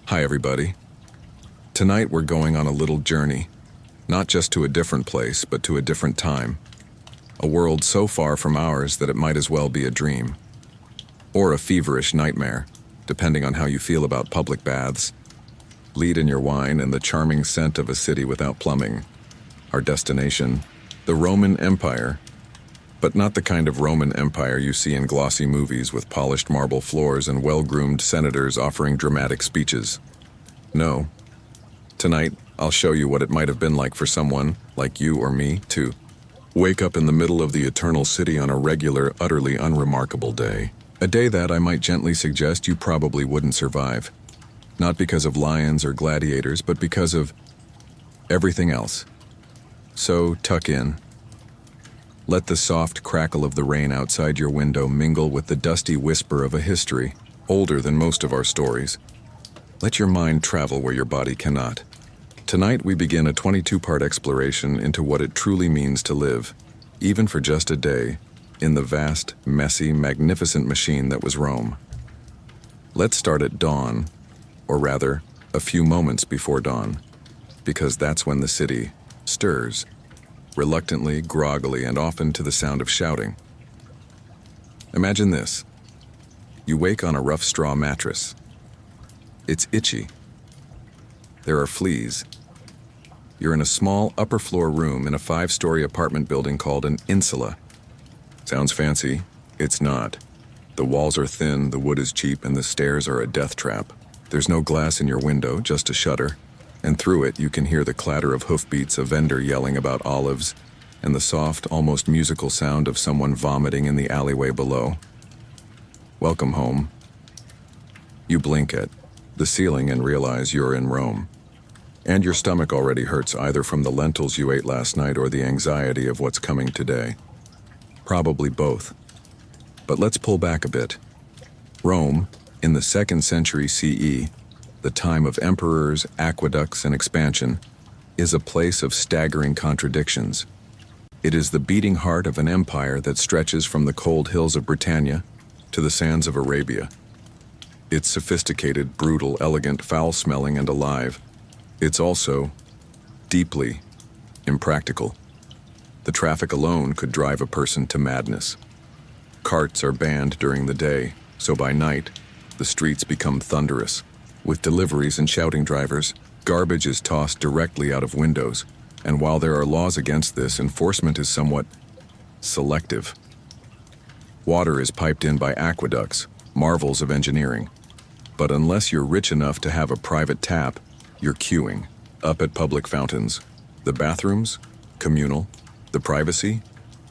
Hi everybody. Tonight we're going on a little journey, not just to a different place, but to a different time. A world so far from ours that it might as well be a dream. Or a feverish nightmare, depending on how you feel about public baths, lead in your wine, and the charming scent of a city without plumbing. Our destination, the Roman Empire. But not the kind of Roman Empire you see in glossy movies with polished marble floors and well-groomed senators offering dramatic speeches. No. Tonight, I'll show you what it might have been like for someone, like you or me, to wake up in the middle of the eternal city on a regular, utterly unremarkable day. A day that I might gently suggest you probably wouldn't survive. Not because of lions or gladiators, but because of everything else. So, tuck in. Let the soft crackle of the rain outside your window mingle with the dusty whisper of a history, older than most of our stories. Let your mind travel where your body cannot. Tonight we begin a 22-part exploration into what it truly means to live, even for just a day, in the vast, messy, magnificent machine that was Rome. Let's start at dawn, or rather, a few moments before dawn, because that's when the city stirs. Reluctantly, groggily, and often to the sound of shouting. Imagine this. You wake on a rough straw mattress. It's itchy. There are fleas. You're in a small upper-floor room in a 5-story apartment building called an insula. Sounds fancy. It's not. The walls are thin, the wood is cheap, and the stairs are a death trap. There's no glass in your window, just a shutter. And through it you can hear the clatter of hoofbeats, a vendor yelling about olives, and the soft, almost musical sound of someone vomiting in the alleyway below. Welcome home. You blink at the ceiling and realize you're in Rome. And your stomach already hurts either from the lentils you ate last night or the anxiety of what's coming today. Probably both. But let's pull back a bit. Rome, in the 2nd century CE, the time of emperors, aqueducts, and expansion, is a place of staggering contradictions. It is the beating heart of an empire that stretches from the cold hills of Britannia to the sands of Arabia. It's sophisticated, brutal, elegant, foul-smelling, and alive. It's also deeply impractical. The traffic alone could drive a person to madness. Carts are banned during the day, so by night, the streets become thunderous. With deliveries and shouting drivers, garbage is tossed directly out of windows, and while there are laws against this, enforcement is somewhat selective. Water is piped in by aqueducts, marvels of engineering. But unless you're rich enough to have a private tap, you're queuing, up at public fountains. The bathrooms, communal. The privacy,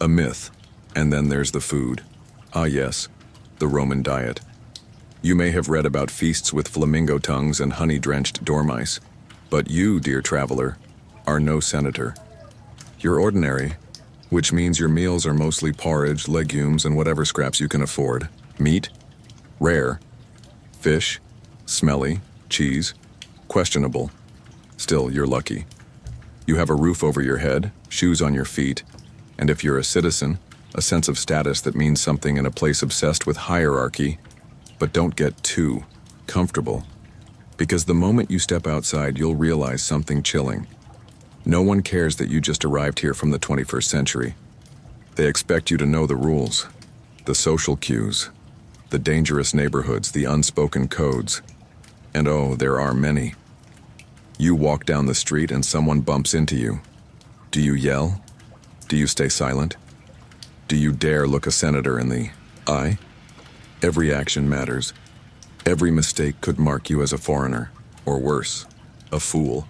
a myth. And then there's the food. Ah yes, the Roman diet. You may have read about feasts with flamingo tongues and honey-drenched dormice, but you, dear traveler, are no senator. You're ordinary, which means your meals are mostly porridge, legumes, and whatever scraps you can afford. Meat, rare. Fish, smelly. Cheese, questionable. Still, you're lucky. You have a roof over your head, shoes on your feet, and if you're a citizen, a sense of status that means something in a place obsessed with hierarchy. But don't get too comfortable, because the moment you step outside, you'll realize something chilling. No one cares that you just arrived here from the 21st century. They expect you to know the rules, the social cues, the dangerous neighborhoods, the unspoken codes. And oh, there are many. You walk down the street and someone bumps into you. Do you yell? Do you stay silent? Do you dare look a senator in the eye? Every action matters. Every mistake could mark you as a foreigner, or worse, a fool.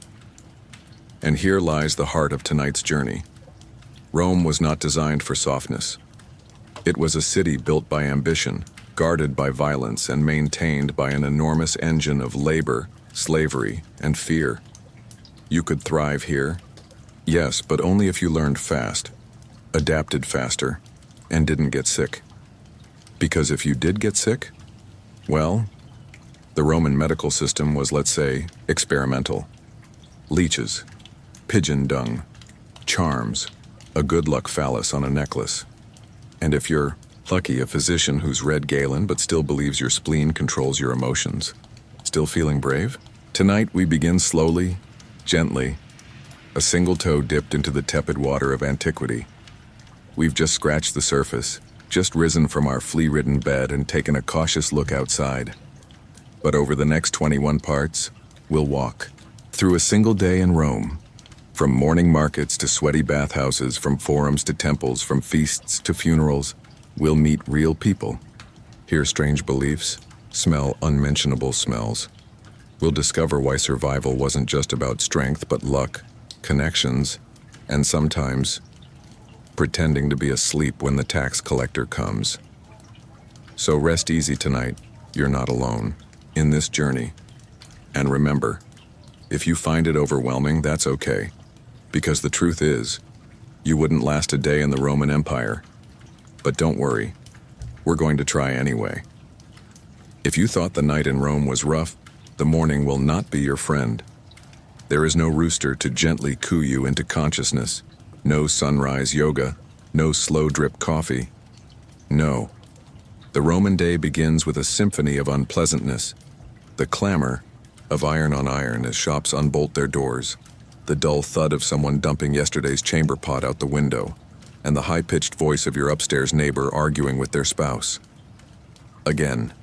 And here lies the heart of tonight's journey. Rome was not designed for softness. It was a city built by ambition, guarded by violence, and maintained by an enormous engine of labor, slavery, and fear. You could thrive here. Yes, but only if you learned fast, adapted faster, and didn't get sick. Because if you did get sick, well, the Roman medical system was, let's say, experimental. Leeches, pigeon dung, charms, a good luck phallus on a necklace. And if you're lucky, a physician who's read Galen but still believes your spleen controls your emotions. Still feeling brave? Tonight we begin slowly, gently, a single toe dipped into the tepid water of antiquity. We've just scratched the surface, just risen from our flea-ridden bed and taken a cautious look outside. But over the next 21 parts, we'll walk through a single day in Rome. From morning markets to sweaty bathhouses, from forums to temples, from feasts to funerals, we'll meet real people, hear strange beliefs, smell unmentionable smells. We'll discover why survival wasn't just about strength, but luck, connections, and sometimes pretending to be asleep when the tax collector comes. So rest easy tonight. You're not alone in this journey. And remember, if you find it overwhelming, that's okay. Because the truth is, you wouldn't last a day in the Roman Empire. But don't worry, we're going to try anyway. If you thought the night in Rome was rough, the morning will not be your friend. There is no rooster to gently coo you into consciousness, no sunrise yoga, no slow drip coffee. No. The Roman day begins with a symphony of unpleasantness, the clamor of iron on iron as shops unbolt their doors, the dull thud of someone dumping yesterday's chamber pot out the window, and the high-pitched voice of your upstairs neighbor arguing with their spouse. Again,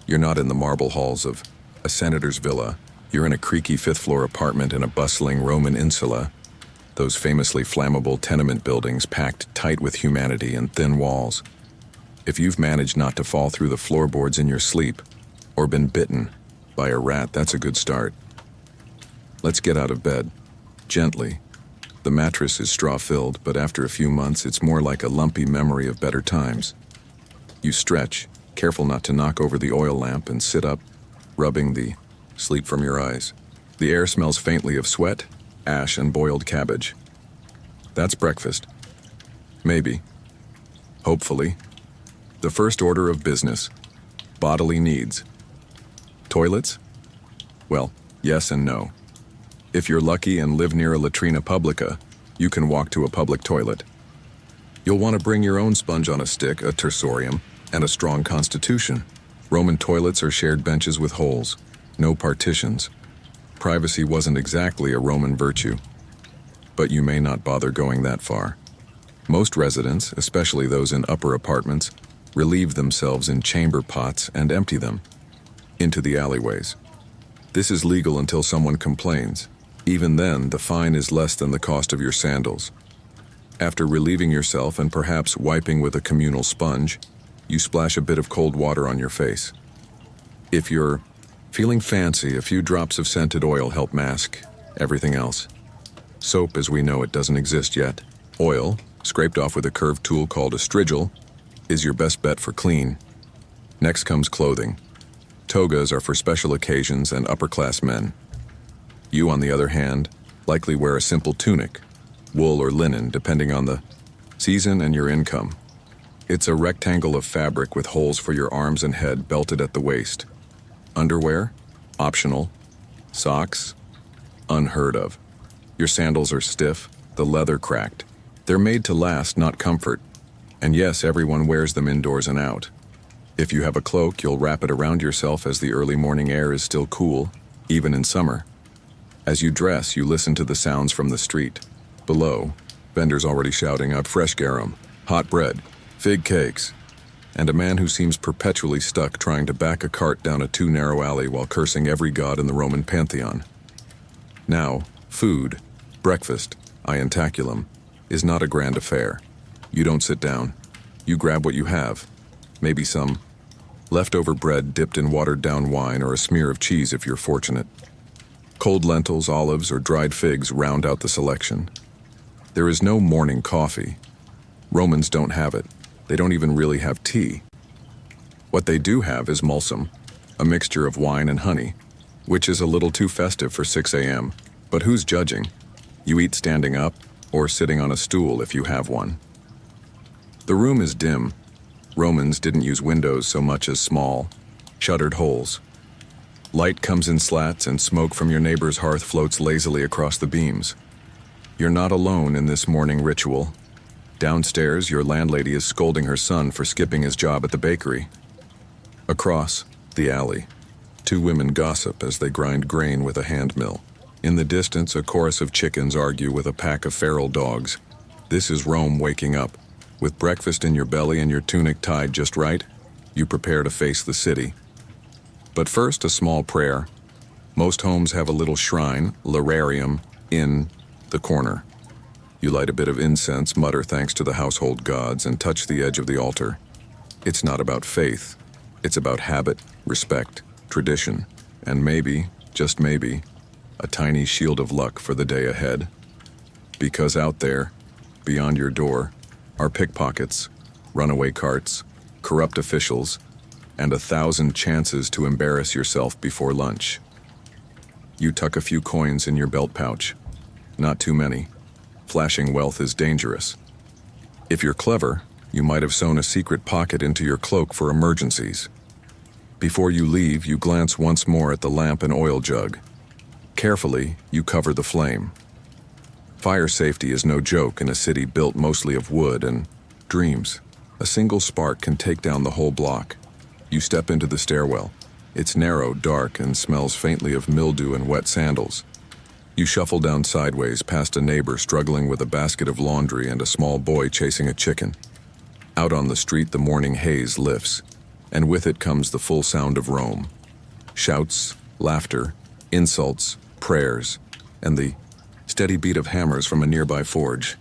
you're not in the marble halls of a senator's villa. You're in a creaky fifth-floor apartment in a bustling Roman insula, those famously flammable tenement buildings packed tight with humanity and thin walls. If you've managed not to fall through the floorboards in your sleep, or been bitten by a rat, that's a good start. Let's get out of bed, gently. The mattress is straw-filled, but after a few months, it's more like a lumpy memory of better times. You stretch, careful not to knock over the oil lamp, and sit up, rubbing the sleep from your eyes. The air smells faintly of sweat, ash, and boiled cabbage. That's breakfast. Maybe. Hopefully. The first order of business. Bodily needs. Toilets? Well, yes and no. If you're lucky and live near a latrina publica, you can walk to a public toilet. You'll want to bring your own sponge on a stick, a tersorium, and a strong constitution. Roman toilets are shared benches with holes, no partitions. Privacy wasn't exactly a Roman virtue, but you may not bother going that far. Most residents, especially those in upper apartments, relieve themselves in chamber pots and empty them into the alleyways. This is legal until someone complains. Even then, the fine is less than the cost of your sandals. After relieving yourself and perhaps wiping with a communal sponge, you splash a bit of cold water on your face. If you're feeling fancy, a few drops of scented oil help mask everything else. Soap, as we know it, doesn't exist yet. Oil, scraped off with a curved tool called a strigil, is your best bet for clean. Next comes clothing. Togas are for special occasions and upper-class men. You, on the other hand, likely wear a simple tunic, wool or linen, depending on the season and your income. It's a rectangle of fabric with holes for your arms and head belted at the waist. Underwear? Optional. Socks? Unheard of. Your sandals are stiff, the leather cracked. They're made to last, not comfort. And yes, everyone wears them indoors and out. If you have a cloak, you'll wrap it around yourself as the early morning air is still cool, even in summer. As you dress, you listen to the sounds from the street. Below, vendors already shouting out fresh garum, hot bread, fig cakes, and a man who seems perpetually stuck trying to back a cart down a too narrow alley while cursing every god in the Roman pantheon. Now, food, breakfast, ientaculum, is not a grand affair. You don't sit down. You grab what you have. Maybe some leftover bread dipped in watered-down wine or a smear of cheese if you're fortunate. Cold lentils, olives, or dried figs round out the selection. There is no morning coffee. Romans don't have it. They don't even really have tea. What they do have is mulsum, a mixture of wine and honey, which is a little too festive for 6 a.m. But who's judging? You eat standing up or sitting on a stool if you have one. The room is dim. Romans didn't use windows so much as small, shuttered holes. Light comes in slats and smoke from your neighbor's hearth floats lazily across the beams. You're not alone in this morning ritual. Downstairs, your landlady is scolding her son for skipping his job at the bakery. Across the alley, Two women gossip as they grind grain with a hand mill. In the distance, a chorus of chickens argue with a pack of feral dogs. This is Rome waking up. With breakfast in your belly and your tunic tied just right, you prepare to face the city. But first, a small prayer. Most homes have a little shrine, lararium, in the corner. You light a bit of incense, mutter thanks to the household gods, and touch the edge of the altar. It's not about faith. It's about habit, respect, tradition, and maybe, just maybe, a tiny shield of luck for the day ahead. Because out there, beyond your door, are pickpockets, runaway carts, corrupt officials, and 1,000 chances to embarrass yourself before lunch. You tuck a few coins in your belt pouch. Not too many. Flashing wealth is dangerous. If you're clever, you might have sewn a secret pocket into your cloak for emergencies. Before you leave, you glance once more at the lamp and oil jug. Carefully, you cover the flame. Fire safety is no joke in a city built mostly of wood and dreams. A single spark can take down the whole block. You step into the stairwell. It's narrow, dark, and smells faintly of mildew and wet sandals. You shuffle down sideways past a neighbor struggling with a basket of laundry and a small boy chasing a chicken. Out on the street, the morning haze lifts, and with it comes the full sound of Rome. Shouts, laughter, insults, prayers, and the steady beat of hammers from a nearby forge.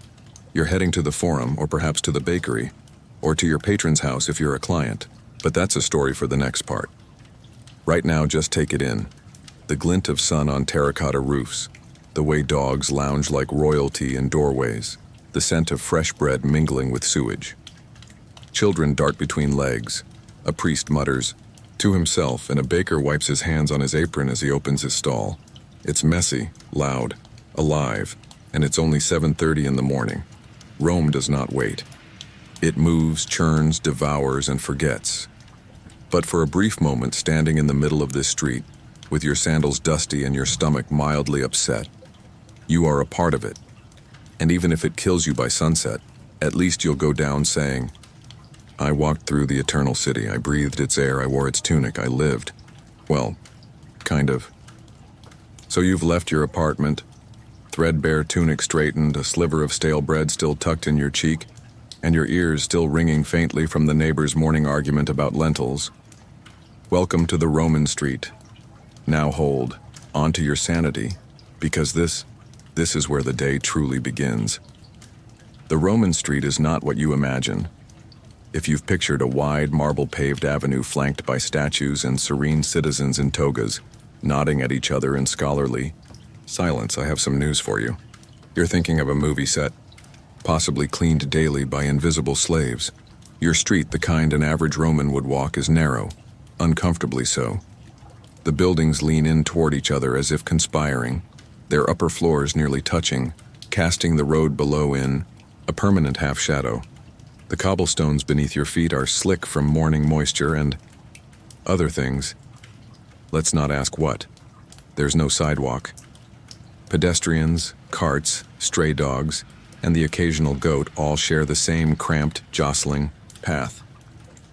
You're heading to the forum, or perhaps to the bakery, or to your patron's house if you're a client, but that's a story for the next part. Right now, just take it in. The glint of sun on terracotta roofs, the way dogs lounge like royalty in doorways, the scent of fresh bread mingling with sewage. Children dart between legs. A priest mutters to himself, and a baker wipes his hands on his apron as he opens his stall. It's messy, loud, alive, and it's only 7:30 in the morning. Rome does not wait. It moves, churns, devours, and forgets. But for a brief moment, standing in the middle of this street, with your sandals dusty and your stomach mildly upset, you are a part of it. And even if it kills you by sunset, at least you'll go down saying, I walked through the eternal city, I breathed its air, I wore its tunic, I lived. Well, kind of. So you've left your apartment, threadbare tunic straightened, a sliver of stale bread still tucked in your cheek, and your ears still ringing faintly from the neighbor's morning argument about lentils. Welcome to the Roman street. Now hold on to your sanity, because this is where the day truly begins. The Roman street is not what you imagine. If you've pictured a wide, marble-paved avenue flanked by statues and serene citizens in togas, nodding at each other in scholarly silence, I have some news for you. You're thinking of a movie set, possibly cleaned daily by invisible slaves. Your street, the kind an average Roman would walk, is narrow, uncomfortably so. The buildings lean in toward each other as if conspiring, their upper floors nearly touching, casting the road below in a permanent half-shadow. The cobblestones beneath your feet are slick from morning moisture and other things. Let's not ask what. There's no sidewalk. Pedestrians, carts, stray dogs, and the occasional goat all share the same cramped, jostling path.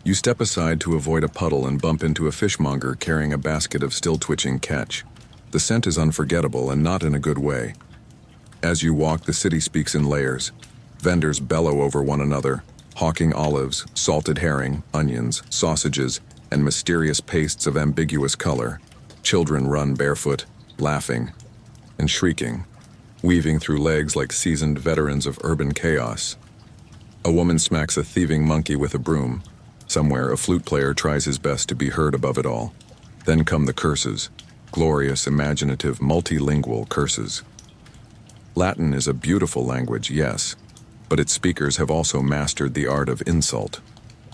You step aside to avoid a puddle and bump into a fishmonger carrying a basket of still-twitching catch. The scent is unforgettable and not in a good way. As you walk, the city speaks in layers. Vendors bellow over one another, hawking olives, salted herring, onions, sausages, and mysterious pastes of ambiguous color. Children run barefoot, laughing and shrieking, weaving through legs like seasoned veterans of urban chaos. A woman smacks a thieving monkey with a broom. Somewhere, a flute player tries his best to be heard above it all. Then come the curses. Glorious, imaginative, multilingual curses. Latin is a beautiful language, yes, but its speakers have also mastered the art of insult.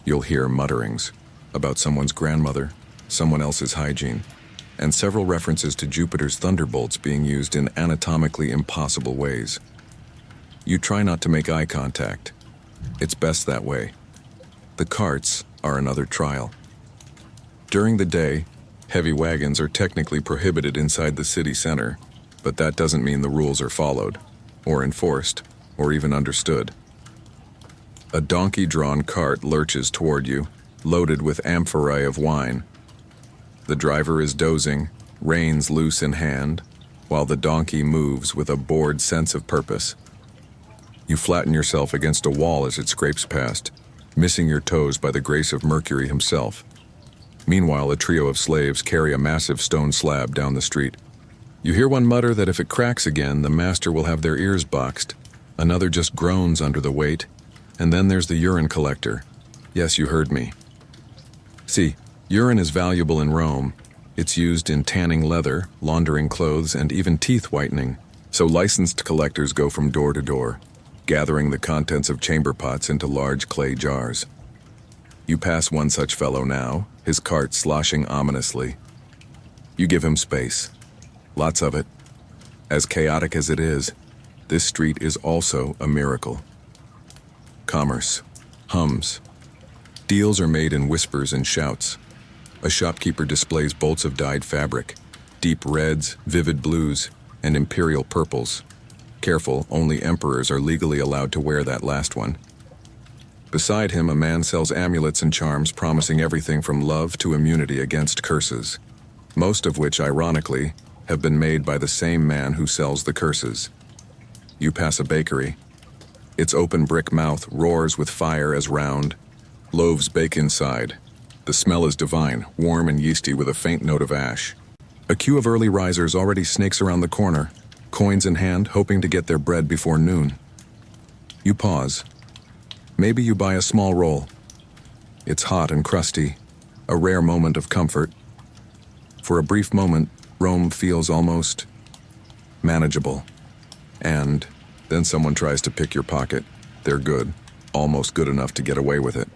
You'll hear mutterings about someone's grandmother, someone else's hygiene, and several references to Jupiter's thunderbolts being used in anatomically impossible ways. You try not to make eye contact. It's best that way. The carts are another trial. During the day, heavy wagons are technically prohibited inside the city center, but that doesn't mean the rules are followed, or enforced, or even understood. A donkey-drawn cart lurches toward you, loaded with amphorae of wine. The driver is dozing, reins loose in hand, while the donkey moves with a bored sense of purpose. You flatten yourself against a wall as it scrapes past, missing your toes by the grace of Mercury himself. Meanwhile, a trio of slaves carry a massive stone slab down the street. You hear one mutter that if it cracks again, the master will have their ears boxed. Another just groans under the weight. And then there's the urine collector. Yes, you heard me. See, urine is valuable in Rome. It's used in tanning leather, laundering clothes, and even teeth whitening. So licensed collectors go from door to door, gathering the contents of chamber pots into large clay jars. You pass one such fellow now, his cart sloshing ominously. You give him space. Lots of it. As chaotic as it is, this street is also a miracle. Commerce hums. Deals are made in whispers and shouts. A shopkeeper displays bolts of dyed fabric, deep reds, vivid blues, and imperial purples. Careful, only emperors are legally allowed to wear that last one. Beside him, a man sells amulets and charms promising everything from love to immunity against curses, most of which, ironically, have been made by the same man who sells the curses. You pass a bakery. Its open brick mouth roars with fire as round loaves bake inside. The smell is divine, warm and yeasty with a faint note of ash. A queue of early risers already snakes around the corner, coins in hand, hoping to get their bread before noon. You pause. Maybe you buy a small roll. It's hot and crusty, a rare moment of comfort. For a brief moment, Rome feels almost manageable. And then someone tries to pick your pocket. They're good, almost good enough to get away with it.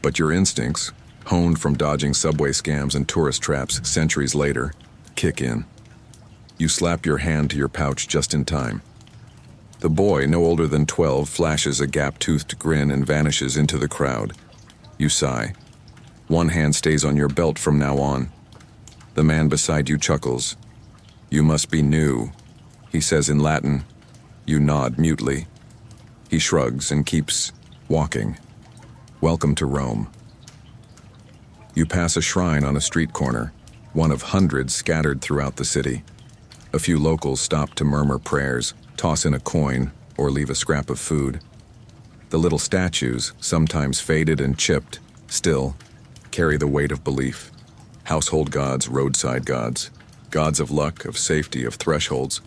But your instincts, honed from dodging subway scams and tourist traps centuries later, kick in. You slap your hand to your pouch just in time. The boy, no older than 12, flashes a gap-toothed grin and vanishes into the crowd. You sigh. One hand stays on your belt from now on. The man beside you chuckles. "You must be new," he says in Latin. You nod mutely. He shrugs and keeps walking. Welcome to Rome. You pass a shrine on a street corner, one of hundreds scattered throughout the city. A few locals stop to murmur prayers, toss in a coin, or leave a scrap of food. The little statues, sometimes faded and chipped, still carry the weight of belief. Household gods, roadside gods, gods of luck, of safety, of thresholds.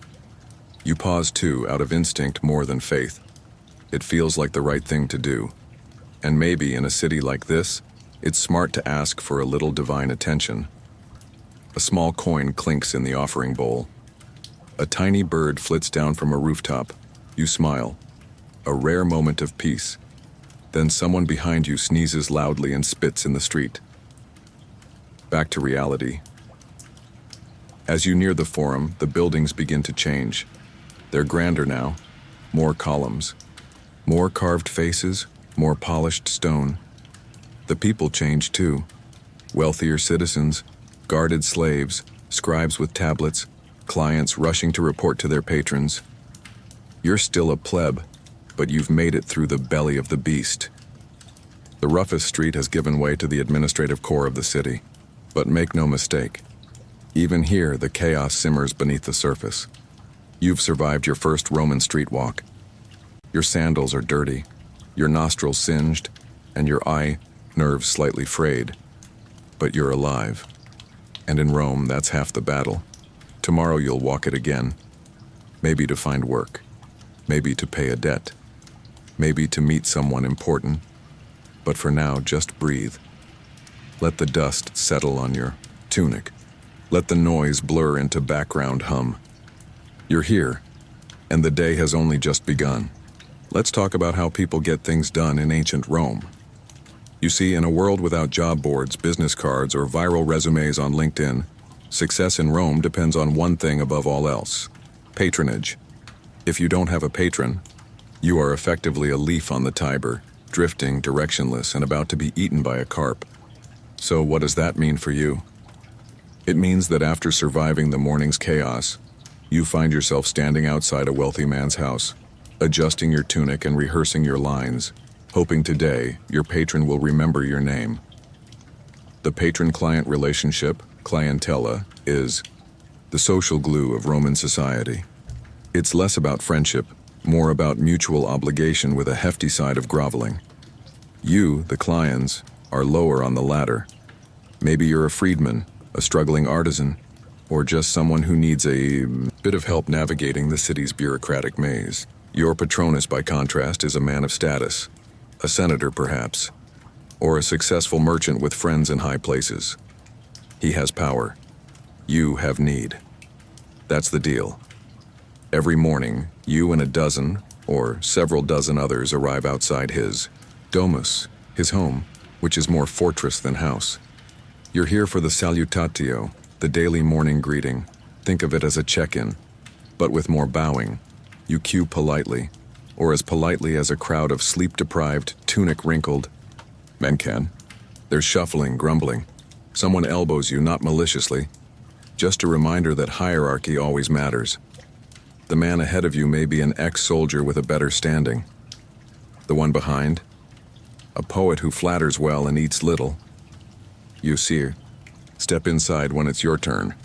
You pause too, out of instinct more than faith. It feels like the right thing to do. And maybe in a city like this, it's smart to ask for a little divine attention. A small coin clinks in the offering bowl. A tiny bird flits down from a rooftop. You smile. A rare moment of peace. Then someone behind you sneezes loudly and spits in the street. Back to reality. As you near the Forum, the buildings begin to change. They're grander now. More columns. More carved faces, more polished stone. The people change too. Wealthier citizens, guarded slaves, scribes with tablets, clients rushing to report to their patrons. You're still a pleb, but you've made it through the belly of the beast. The roughest street has given way to the administrative core of the city. But make no mistake, even here the chaos simmers beneath the surface. You've survived your first Roman street walk. Your sandals are dirty, your nostrils singed, and your eye nerves slightly frayed. But you're alive. And in Rome, that's half the battle. Tomorrow you'll walk it again. Maybe to find work. Maybe to pay a debt. Maybe to meet someone important. But for now, just breathe. Let the dust settle on your tunic. Let the noise blur into background hum. You're here, and the day has only just begun. Let's talk about how people get things done in ancient Rome. You see, in a world without job boards, business cards, or viral resumes on LinkedIn, success in Rome depends on one thing above all else: patronage. If you don't have a patron, you are effectively a leaf on the Tiber, drifting, directionless, and about to be eaten by a carp. So what does that mean for you? It means that after surviving the morning's chaos, you find yourself standing outside a wealthy man's house, adjusting your tunic and rehearsing your lines, hoping today your patron will remember your name. The patron-client relationship, clientela, is the social glue of Roman society. It's less about friendship, more about mutual obligation with a hefty side of groveling. You, the clients, are lower on the ladder. Maybe you're a freedman, a struggling artisan, or just someone who needs a bit of help navigating the city's bureaucratic maze. Your patronus, by contrast, is a man of status, a senator perhaps, or a successful merchant with friends in high places. He has power. You have need. That's the deal. Every morning, you and a dozen or several dozen others arrive outside his domus, his home, which is more fortress than house. You're here for the salutatio, the daily morning greeting. Think of it as a check-in, but with more bowing. You cue politely, or as politely as a crowd of sleep-deprived, tunic-wrinkled men can. There's shuffling, grumbling. Someone elbows you, not maliciously. Just a reminder that hierarchy always matters. The man ahead of you may be an ex-soldier with a better standing. The one behind? A poet who flatters well and eats little. You see, step inside when it's your turn,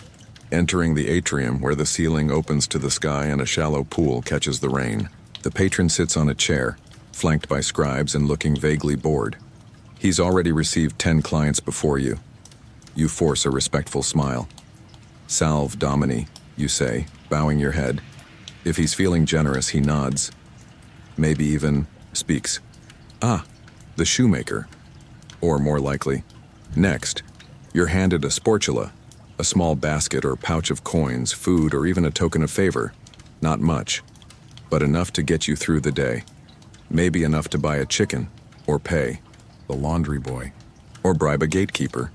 entering the atrium where the ceiling opens to the sky and a shallow pool catches the rain. The patron sits on a chair, flanked by scribes and looking vaguely bored. He's already received 10 clients before you. You force a respectful smile. Salve, Domini, you say, bowing your head. If he's feeling generous, he nods. Maybe even speaks. Ah, the shoemaker. Or more likely, next, you're handed a sportula, a small basket or pouch of coins, food, or even a token of favor. Not much, but enough to get you through the day. Maybe enough to buy a chicken, or pay the laundry boy, or bribe a gatekeeper.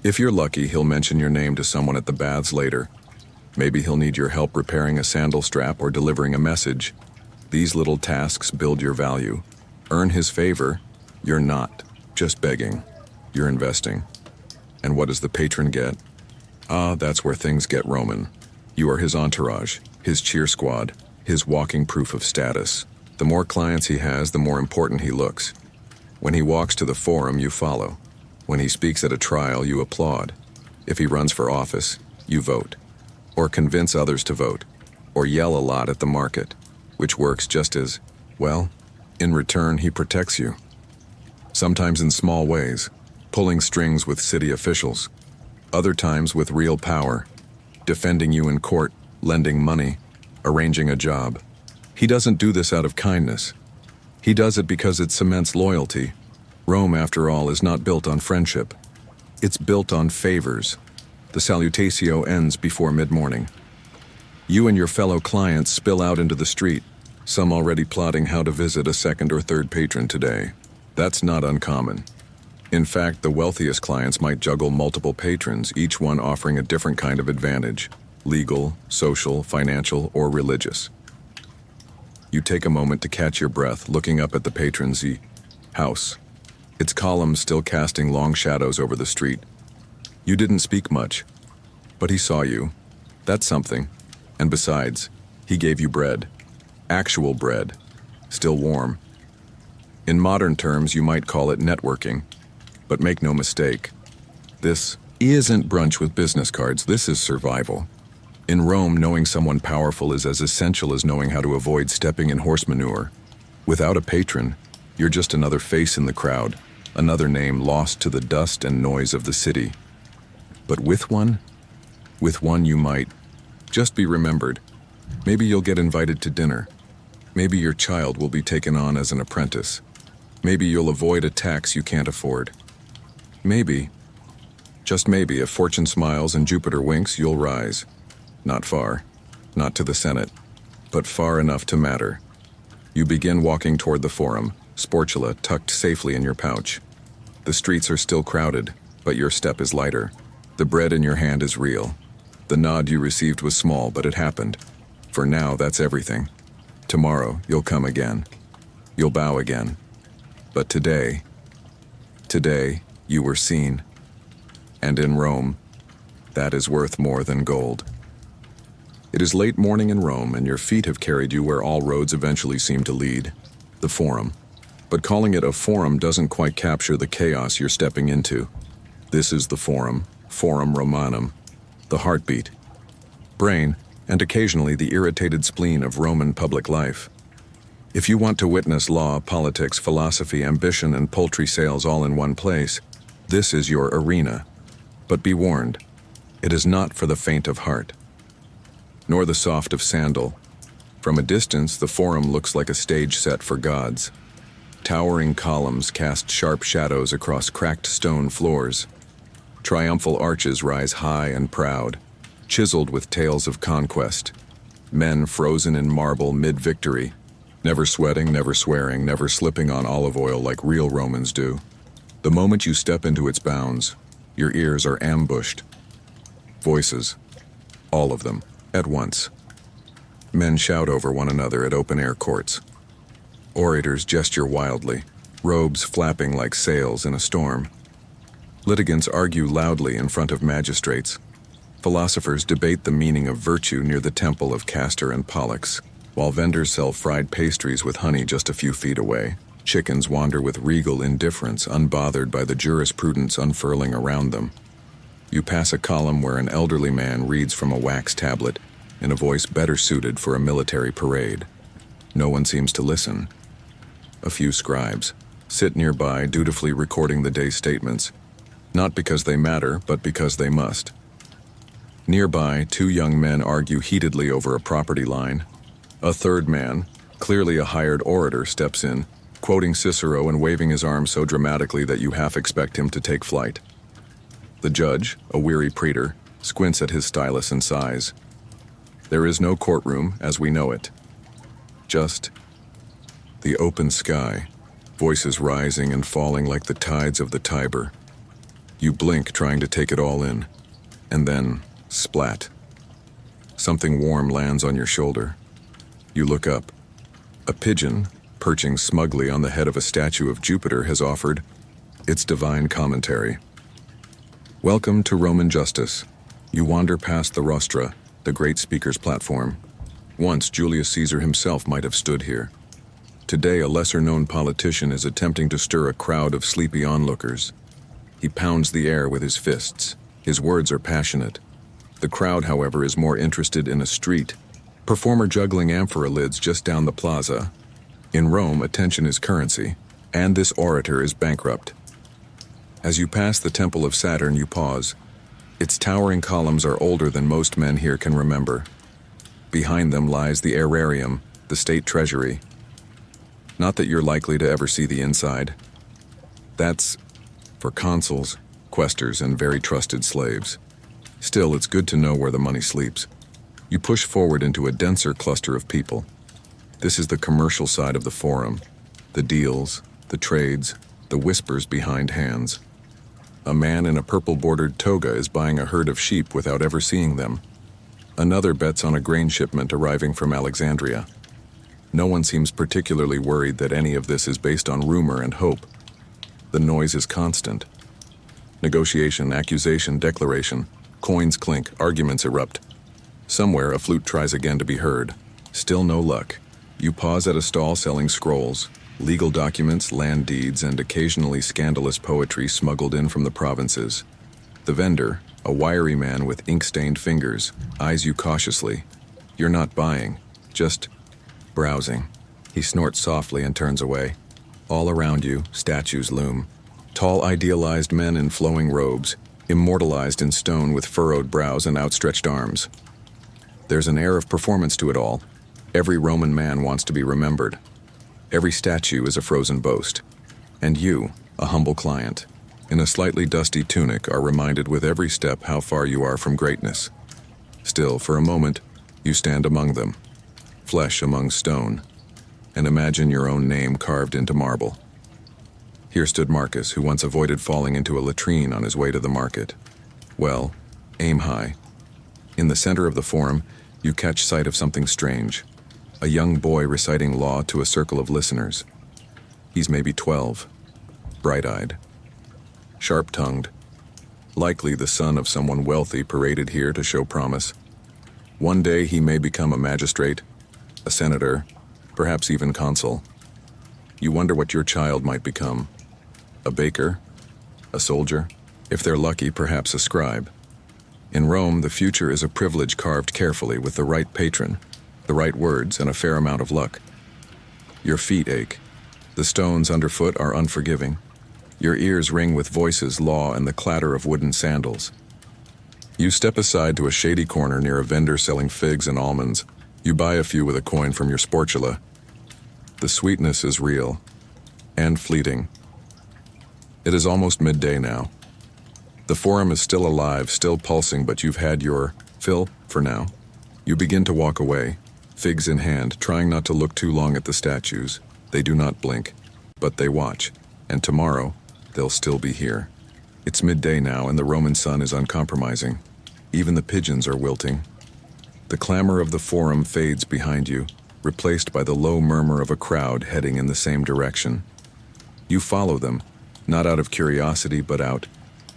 If you're lucky, he'll mention your name to someone at the baths later. Maybe he'll need your help repairing a sandal strap or delivering a message. These little tasks build your value. Earn his favor. You're not just begging. You're investing. And what does the patron get? Ah, that's where things get Roman. You are his entourage, his cheer squad, his walking proof of status. The more clients he has, the more important he looks. When he walks to the forum, you follow. When he speaks at a trial, you applaud. If he runs for office, you vote. Or convince others to vote. Or yell a lot at the market, which works just as, well, in return, he protects you. Sometimes in small ways, pulling strings with city officials. Other times with real power, defending you in court, lending money, arranging a job. He doesn't do this out of kindness. He does it because it cements loyalty. Rome, after all, is not built on friendship. It's built on favors. The salutatio ends before mid-morning. You and your fellow clients spill out into the street, some already plotting how to visit a second or third patron today. That's not uncommon. In fact, the wealthiest clients might juggle multiple patrons, each one offering a different kind of advantage: legal, social, financial, or religious. You take a moment to catch your breath, looking up at the patron's house. Its columns still casting long shadows over the street. You didn't speak much, but he saw you. That's something. And besides, he gave you bread. Actual bread. Still warm. In modern terms, you might call it networking. But make no mistake, this isn't brunch with business cards. This is survival. In Rome, knowing someone powerful is as essential as knowing how to avoid stepping in horse manure. Without a patron, you're just another face in the crowd, another name lost to the dust and noise of the city. But with one you might just be remembered. Maybe you'll get invited to dinner. Maybe your child will be taken on as an apprentice. Maybe you'll avoid a tax you can't afford. Maybe, just maybe, if fortune smiles and Jupiter winks, you'll rise. Not far, not to the Senate, but far enough to matter. You begin walking toward the forum, sportula tucked safely in your pouch. The streets are still crowded, but your step is lighter. The bread in your hand is real. The nod you received was small, but it happened. For now, that's everything. Tomorrow, you'll come again. You'll bow again. But today, you were seen. And in Rome, that is worth more than gold. It is late morning in Rome, and your feet have carried you where all roads eventually seem to lead, the Forum. But calling it a forum doesn't quite capture the chaos you're stepping into. This is the Forum, Forum Romanum, the heartbeat, brain, and occasionally the irritated spleen of Roman public life. If you want to witness law, politics, philosophy, ambition, and poultry sales all in one place, this is your arena. But be warned, it is not for the faint of heart, nor the soft of sandal. From a distance, the Forum looks like a stage set for gods. Towering columns cast sharp shadows across cracked stone floors. Triumphal arches rise high and proud, chiseled with tales of conquest. Men frozen in marble mid-victory, never sweating, never swearing, never slipping on olive oil like real Romans do. The moment you step into its bounds, your ears are ambushed. Voices, all of them, at once. Men shout over one another at open-air courts. Orators gesture wildly, robes flapping like sails in a storm. Litigants argue loudly in front of magistrates. Philosophers debate the meaning of virtue near the temple of Castor and Pollux, while vendors sell fried pastries with honey just a few feet away. Chickens wander with regal indifference, unbothered by the jurisprudence unfurling around them. You pass a column where an elderly man reads from a wax tablet in a voice better suited for a military parade. No one seems to listen. A few scribes sit nearby, dutifully recording the day's statements, not because they matter, but because they must. Nearby, two young men argue heatedly over a property line. A third man, clearly a hired orator, steps in, quoting Cicero and waving his arms so dramatically that you half expect him to take flight. The judge, a weary praetor, squints at his stylus and sighs. There is no courtroom as we know it. Just the open sky, voices rising and falling like the tides of the Tiber. You blink, trying to take it all in, and then, splat. Something warm lands on your shoulder. You look up. A pigeon, perching smugly on the head of a statue of Jupiter, has offered its divine commentary. Welcome to Roman justice. You wander past the rostra, the great speaker's platform. Once Julius Caesar himself might have stood here. Today, a lesser-known politician is attempting to stir a crowd of sleepy onlookers. He pounds the air with his fists. His words are passionate. The crowd, however, is more interested in a street performer juggling amphora lids just down the plaza. In Rome, attention is currency, and this orator is bankrupt. As you pass the Temple of Saturn, you pause. Its towering columns are older than most men here can remember. Behind them lies the aerarium, the state treasury. Not that you're likely to ever see the inside. That's for consuls, quaestors, and very trusted slaves. Still, it's good to know where the money sleeps. You push forward into a denser cluster of people. This is the commercial side of the Forum. The deals, the trades, the whispers behind hands. A man in a purple-bordered toga is buying a herd of sheep without ever seeing them. Another bets on a grain shipment arriving from Alexandria. No one seems particularly worried that any of this is based on rumor and hope. The noise is constant. Negotiation, accusation, declaration. Coins clink, arguments erupt. Somewhere a flute tries again to be heard. Still no luck. You pause at a stall selling scrolls, legal documents, land deeds, and occasionally scandalous poetry smuggled in from the provinces. The vendor, a wiry man with ink-stained fingers, eyes you cautiously. You're not buying, just browsing. He snorts softly and turns away. All around you, statues loom. Tall, idealized men in flowing robes, immortalized in stone with furrowed brows and outstretched arms. There's an air of performance to it all. Every Roman man wants to be remembered. Every statue is a frozen boast. And you, a humble client, in a slightly dusty tunic, are reminded with every step how far you are from greatness. Still, for a moment, you stand among them, flesh among stone, and imagine your own name carved into marble. Here stood Marcus, who once avoided falling into a latrine on his way to the market. Well, aim high. In the center of the Forum, you catch sight of something strange. A young boy reciting law to a circle of listeners. He's maybe 12, bright-eyed, sharp-tongued, likely the son of someone wealthy paraded here to show promise. One day he may become a magistrate, a senator, perhaps even consul. You wonder what your child might become. A baker? A soldier? If they're lucky, perhaps a scribe. In Rome, the future is a privilege carved carefully with the right patron, the right words, and a fair amount of luck. Your feet ache. The stones underfoot are unforgiving. Your ears ring with voices, law, and the clatter of wooden sandals. You step aside to a shady corner near a vendor selling figs and almonds. You buy a few with a coin from your sportula. The sweetness is real and fleeting. It is almost midday now. The Forum is still alive, still pulsing, but you've had your fill for now. You begin to walk away, figs in hand, trying not to look too long at the statues. They do not blink, but they watch, and tomorrow, they'll still be here. It's midday now, and the Roman sun is uncompromising. Even the pigeons are wilting. The clamor of the Forum fades behind you, replaced by the low murmur of a crowd heading in the same direction. You follow them, not out of curiosity, but out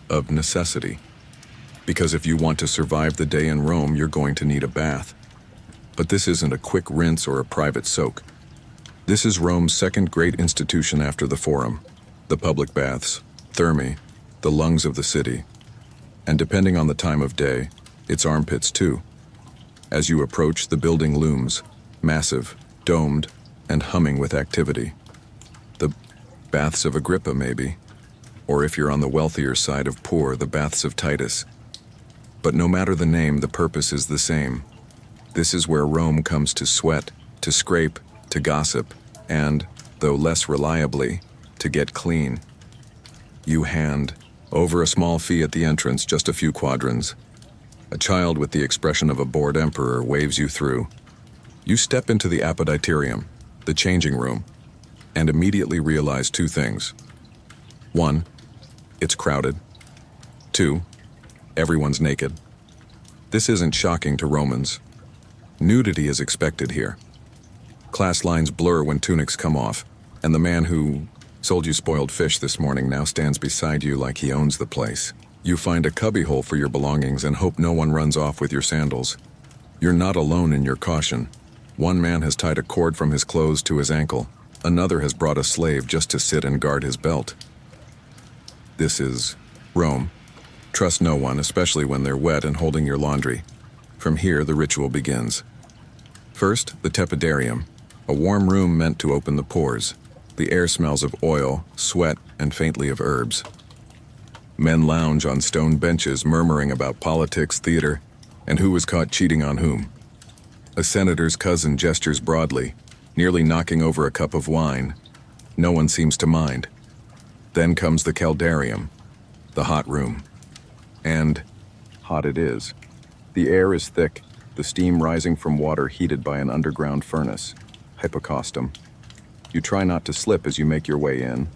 of necessity. Because if you want to survive the day in Rome, you're going to need a bath. But this isn't a quick rinse or a private soak. This is Rome's second great institution after the Forum. The public baths, thermae, the lungs of the city. And depending on the time of day, its armpits too. As you approach, the building looms, massive, domed, and humming with activity. The baths of Agrippa, maybe. Or if you're on the wealthier side of poor, the baths of Titus. But no matter the name, the purpose is the same. This is where Rome comes to sweat, to scrape, to gossip, and, though less reliably, to get clean. You hand over a small fee at the entrance, just a few quadrans. A child with the expression of a bored emperor waves you through. You step into the appetitorium, the changing room, and immediately realize two things. 1, it's crowded. 2, everyone's naked. This isn't shocking to Romans. Nudity is expected here. Class lines blur when tunics come off, and the man who sold you spoiled fish this morning now stands beside you like he owns the place. You find a cubbyhole for your belongings and hope no one runs off with your sandals. You're not alone in your caution. One man has tied a cord from his clothes to his ankle. Another has brought a slave just to sit and guard his belt. This is Rome. Trust no one, especially when they're wet and holding your laundry. From here, the ritual begins. First, the tepidarium, a warm room meant to open the pores. The air smells of oil, sweat, and faintly of herbs. Men lounge on stone benches, murmuring about politics, theater, and who was caught cheating on whom. A senator's cousin gestures broadly, nearly knocking over a cup of wine. No one seems to mind. Then comes the caldarium, the hot room. And hot it is. The air is thick, the steam rising from water heated by an underground furnace, hypocostum. You try not to slip as you make your way in.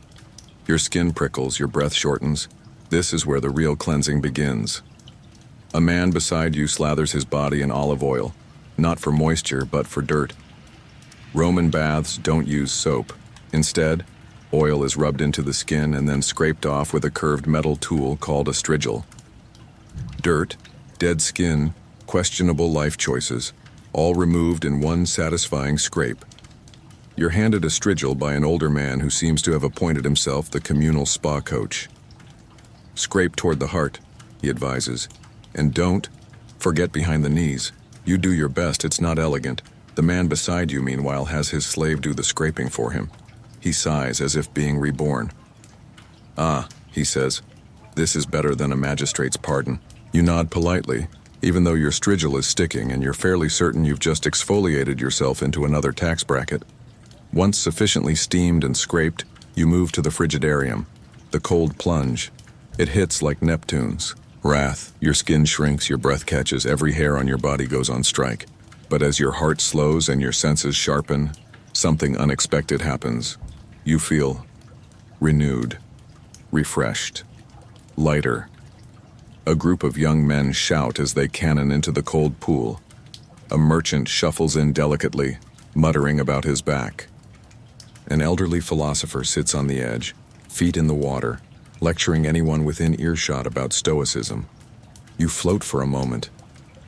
Your skin prickles, your breath shortens. This is where the real cleansing begins. A man beside you slathers his body in olive oil, not for moisture, but for dirt. Roman baths don't use soap. Instead, oil is rubbed into the skin and then scraped off with a curved metal tool called a strigil. Dirt, dead skin, questionable life choices, all removed in one satisfying scrape. You're handed a strigil by an older man who seems to have appointed himself the communal spa coach. Scrape toward the heart, he advises, and don't forget behind the knees. You do your best, it's not elegant. The man beside you, meanwhile, has his slave do the scraping for him. He sighs as if being reborn. Ah, he says, this is better than a magistrate's pardon. You nod politely, even though your strigil is sticking and you're fairly certain you've just exfoliated yourself into another tax bracket. Once sufficiently steamed and scraped, you move to the frigidarium, the cold plunge. It hits like Neptune's wrath. Your skin shrinks, your breath catches, every hair on your body goes on strike. But as your heart slows and your senses sharpen, something unexpected happens. You feel renewed, refreshed, lighter. A group of young men shout as they cannon into the cold pool. A merchant shuffles in delicately, muttering about his back. An elderly philosopher sits on the edge, feet in the water, lecturing anyone within earshot about stoicism. You float for a moment,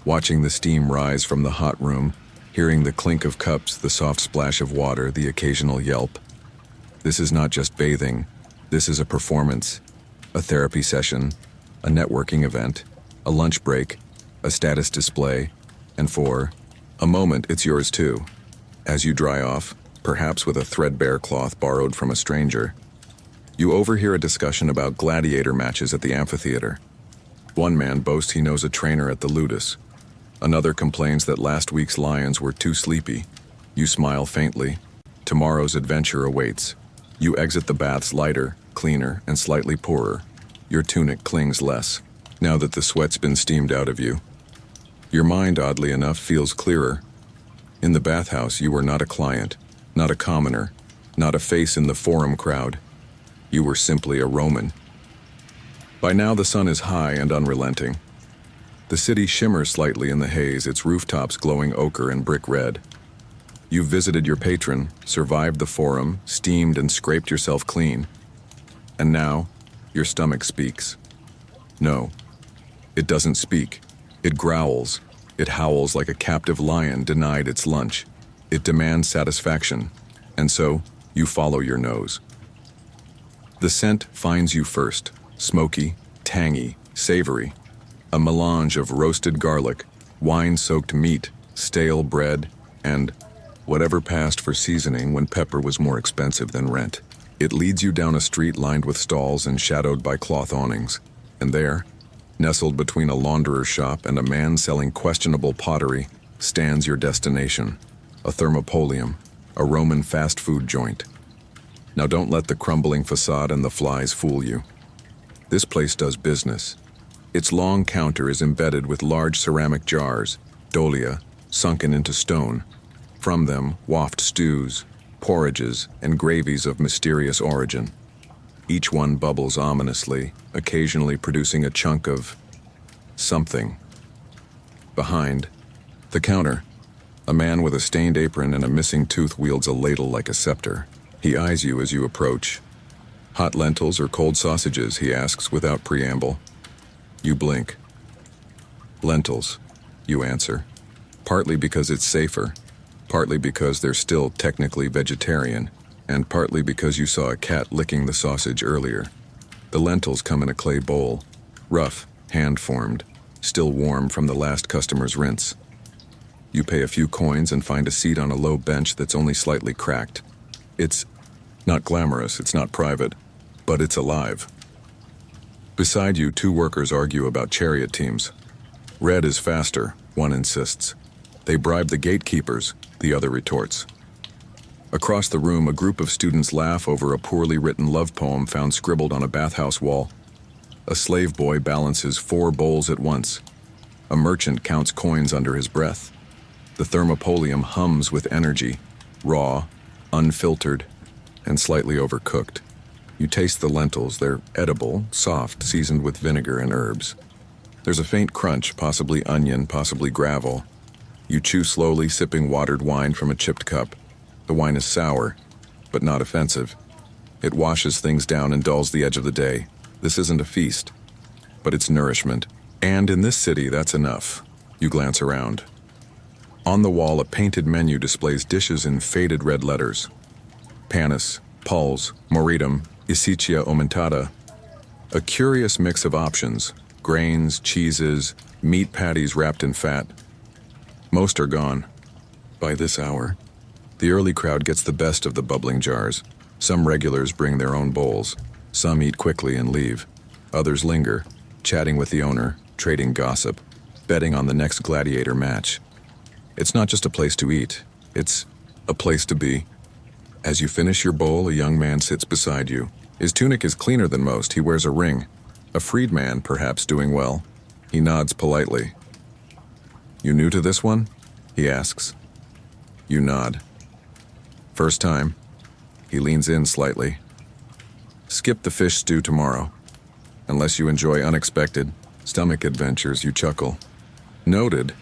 watching the steam rise from the hot room, hearing the clink of cups, the soft splash of water, the occasional yelp. This is not just bathing. This is a performance, a therapy session, a networking event, a lunch break, a status display, and for a moment it's yours too. As you dry off, perhaps with a threadbare cloth borrowed from a stranger, you overhear a discussion about gladiator matches at the amphitheater. One man boasts he knows a trainer at the Ludus. Another complains that last week's lions were too sleepy. You smile faintly. Tomorrow's adventure awaits. You exit the baths lighter, cleaner, and slightly poorer. Your tunic clings less, now that the sweat's been steamed out of you. Your mind, oddly enough, feels clearer. In the bathhouse, you were not a client, not a commoner, not a face in the forum crowd. You were simply a Roman. By now the sun is high and unrelenting. The city shimmers slightly in the haze, its rooftops glowing ochre and brick red. You've visited your patron, survived the forum, steamed and scraped yourself clean. And now, your stomach speaks. No, it doesn't speak. It growls. It howls like a captive lion denied its lunch. It demands satisfaction. And so, you follow your nose. The scent finds you first, smoky, tangy, savory. A melange of roasted garlic, wine-soaked meat, stale bread, and whatever passed for seasoning when pepper was more expensive than rent. It leads you down a street lined with stalls and shadowed by cloth awnings. And there, nestled between a launderer's shop and a man selling questionable pottery, stands your destination, a thermopolium, a Roman fast food joint. Now don't let the crumbling facade and the flies fool you. This place does business. Its long counter is embedded with large ceramic jars, dolia, sunken into stone. From them waft stews, porridges, and gravies of mysterious origin. Each one bubbles ominously, occasionally producing a chunk of something. Behind the counter, a man with a stained apron and a missing tooth wields a ladle like a scepter. He eyes you as you approach. Hot lentils or cold sausages, he asks without preamble. You blink. Lentils, you answer. Partly because it's safer, partly because they're still technically vegetarian, and partly because you saw a cat licking the sausage earlier. The lentils come in a clay bowl, rough, hand-formed, still warm from the last customer's rinse. You pay a few coins and find a seat on a low bench that's only slightly cracked. It's not glamorous, it's not private, but it's alive. Beside you, two workers argue about chariot teams. Red is faster, one insists. They bribe the gatekeepers, the other retorts. Across the room, a group of students laugh over a poorly written love poem found scribbled on a bathhouse wall. A slave boy balances 4 bowls at once. A merchant counts coins under his breath. The thermopolium hums with energy, raw, unfiltered, and slightly overcooked. You taste the lentils. They're edible, soft, seasoned with vinegar and herbs. There's a faint crunch, possibly onion, possibly gravel. You chew slowly, sipping watered wine from a chipped cup. The wine is sour, but not offensive. It washes things down and dulls the edge of the day. This isn't a feast, but it's nourishment. And in this city, that's enough. You glance around. On the wall, a painted menu displays dishes in faded red letters. Panis, pulse, moritum, isicia aumentata. A curious mix of options, grains, cheeses, meat patties wrapped in fat. Most are gone. By this hour, the early crowd gets the best of the bubbling jars. Some regulars bring their own bowls. Some eat quickly and leave. Others linger, chatting with the owner, trading gossip, betting on the next gladiator match. It's not just a place to eat, it's a place to be. As you finish your bowl, a young man sits beside you. His tunic is cleaner than most. He wears a ring. A freedman, perhaps doing well. He nods politely. You new to this one? He asks. You nod. First time. He leans in slightly. Skip the fish stew tomorrow. Unless you enjoy unexpected stomach adventures, you chuckle. Noted.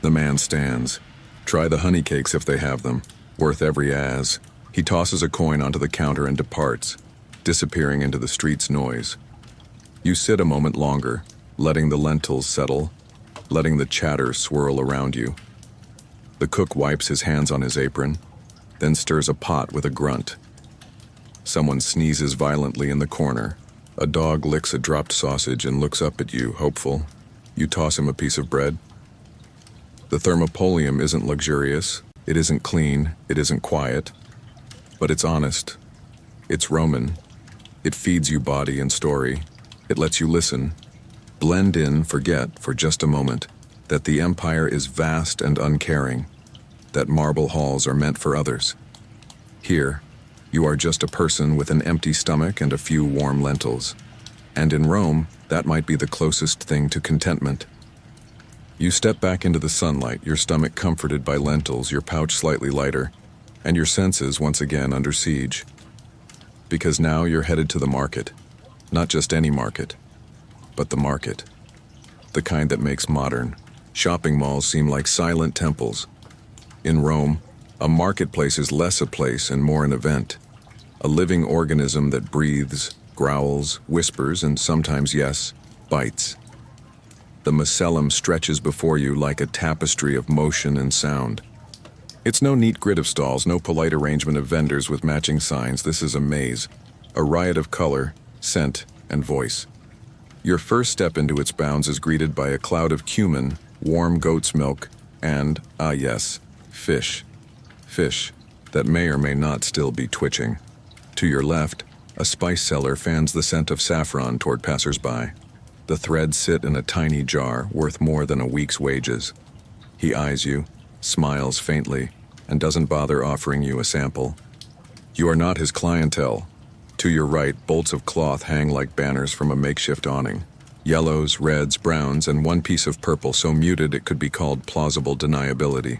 The man stands. Try the honey cakes if they have them. Worth every as. He tosses a coin onto the counter and departs, disappearing into the street's noise. You sit a moment longer, letting the lentils settle, letting the chatter swirl around you. The cook wipes his hands on his apron, then stirs a pot with a grunt. Someone sneezes violently in the corner. A dog licks a dropped sausage and looks up at you, hopeful. You toss him a piece of bread. The thermopolium isn't luxurious, it isn't clean, it isn't quiet, but it's honest. It's Roman. It feeds you body and story. It lets you listen. Blend in, forget, for just a moment, that the empire is vast and uncaring, that marble halls are meant for others. Here, you are just a person with an empty stomach and a few warm lentils. And in Rome, that might be the closest thing to contentment. You step back into the sunlight, your stomach comforted by lentils, your pouch slightly lighter, and your senses once again under siege. Because now you're headed to the market. Not just any market, but the market. The kind that makes modern shopping malls seem like silent temples. In Rome, a marketplace is less a place and more an event. A living organism that breathes, growls, whispers, and sometimes, yes, bites. The macellum stretches before you like a tapestry of motion and sound. It's no neat grid of stalls, no polite arrangement of vendors with matching signs. This is a maze, a riot of color, scent, and voice. Your first step into its bounds is greeted by a cloud of cumin, warm goat's milk, and, ah yes, fish. Fish that may or may not still be twitching. To your left, a spice seller fans the scent of saffron toward passers-by. The threads sit in a tiny jar worth more than a week's wages. He eyes you, smiles faintly, and doesn't bother offering you a sample. You are not his clientele. To your right, bolts of cloth hang like banners from a makeshift awning. Yellows, reds, browns, and one piece of purple so muted it could be called plausible deniability.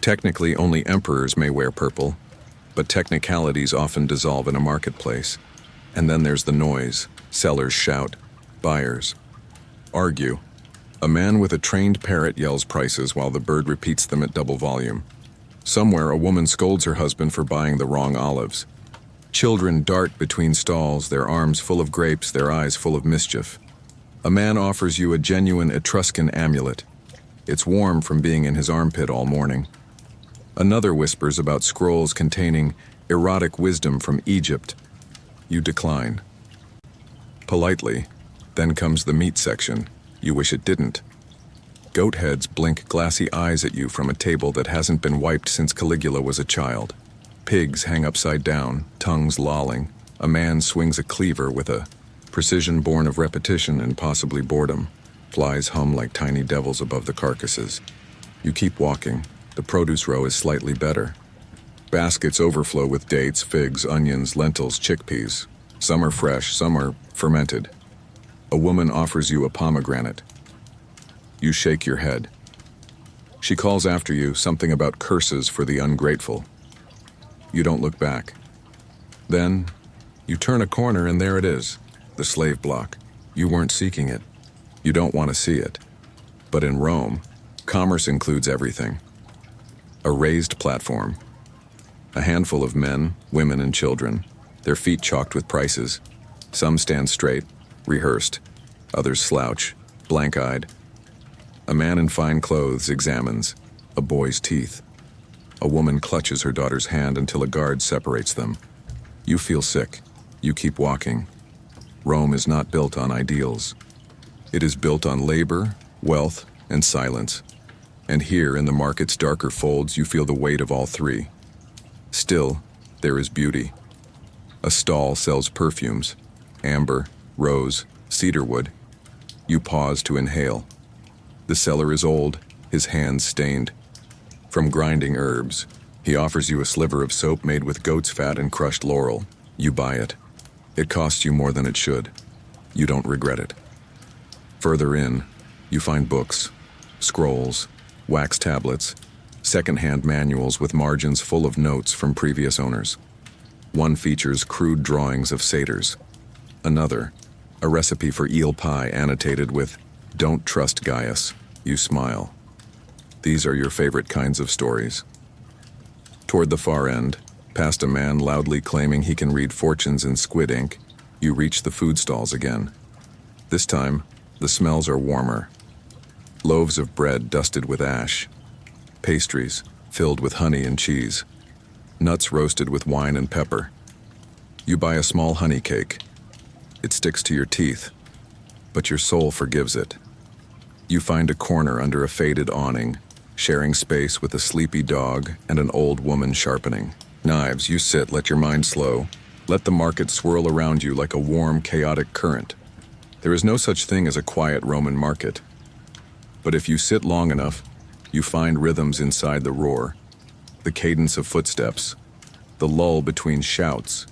Technically, only emperors may wear purple, but technicalities often dissolve in a marketplace. And then there's the noise. Sellers shout. Buyers argue. A man with a trained parrot yells prices while the bird repeats them at double volume. Somewhere, a woman scolds her husband for buying the wrong olives. Children dart between stalls, their arms full of grapes, their eyes full of mischief. A man offers you a genuine Etruscan amulet. It's warm from being in his armpit all morning. Another whispers about scrolls containing erotic wisdom from Egypt. You decline. Politely, then comes the meat section. You wish it didn't. Goat heads blink glassy eyes at you from a table that hasn't been wiped since Caligula was a child. Pigs hang upside down, tongues lolling. A man swings a cleaver with a precision born of repetition and possibly boredom. Flies hum like tiny devils above the carcasses. You keep walking. The produce row is slightly better. Baskets overflow with dates, figs, onions, lentils, chickpeas. Some are fresh, some are fermented. A woman offers you a pomegranate. You shake your head. She calls after you something about curses for the ungrateful. You don't look back. Then, you turn a corner and there it is, the slave block. You weren't seeking it. You don't want to see it. But in Rome, commerce includes everything. A raised platform. A handful of men, women, and children, their feet chalked with prices. Some stand straight, rehearsed. Others slouch, blank-eyed. A man in fine clothes examines a boy's teeth. A woman clutches her daughter's hand until a guard separates them. You feel sick. You keep walking. Rome is not built on ideals. It is built on labor, wealth, and silence. And here, in the market's darker folds, you feel the weight of all three. Still, there is beauty. A stall sells perfumes, amber, rose, cedarwood. You pause to inhale. The seller is old, his hands stained. From grinding herbs, he offers you a sliver of soap made with goat's fat and crushed laurel. You buy it. It costs you more than it should. You don't regret it. Further in, you find books, scrolls, wax tablets, second-hand manuals with margins full of notes from previous owners. One features crude drawings of satyrs. Another, a recipe for eel pie annotated with, "Don't trust Gaius." You smile. These are your favorite kinds of stories. Toward the far end, past a man loudly claiming he can read fortunes in squid ink, you reach the food stalls again. This time, the smells are warmer. Loaves of bread dusted with ash. Pastries filled with honey and cheese. Nuts roasted with wine and pepper. You buy a small honey cake. It sticks to your teeth, but your soul forgives it. You find a corner under a faded awning, sharing space with a sleepy dog and an old woman sharpening knives. You sit, let your mind slow, let the market swirl around you like a warm, chaotic current. There is no such thing as a quiet Roman market. But if you sit long enough, you find rhythms inside the roar, the cadence of footsteps, the lull between shouts,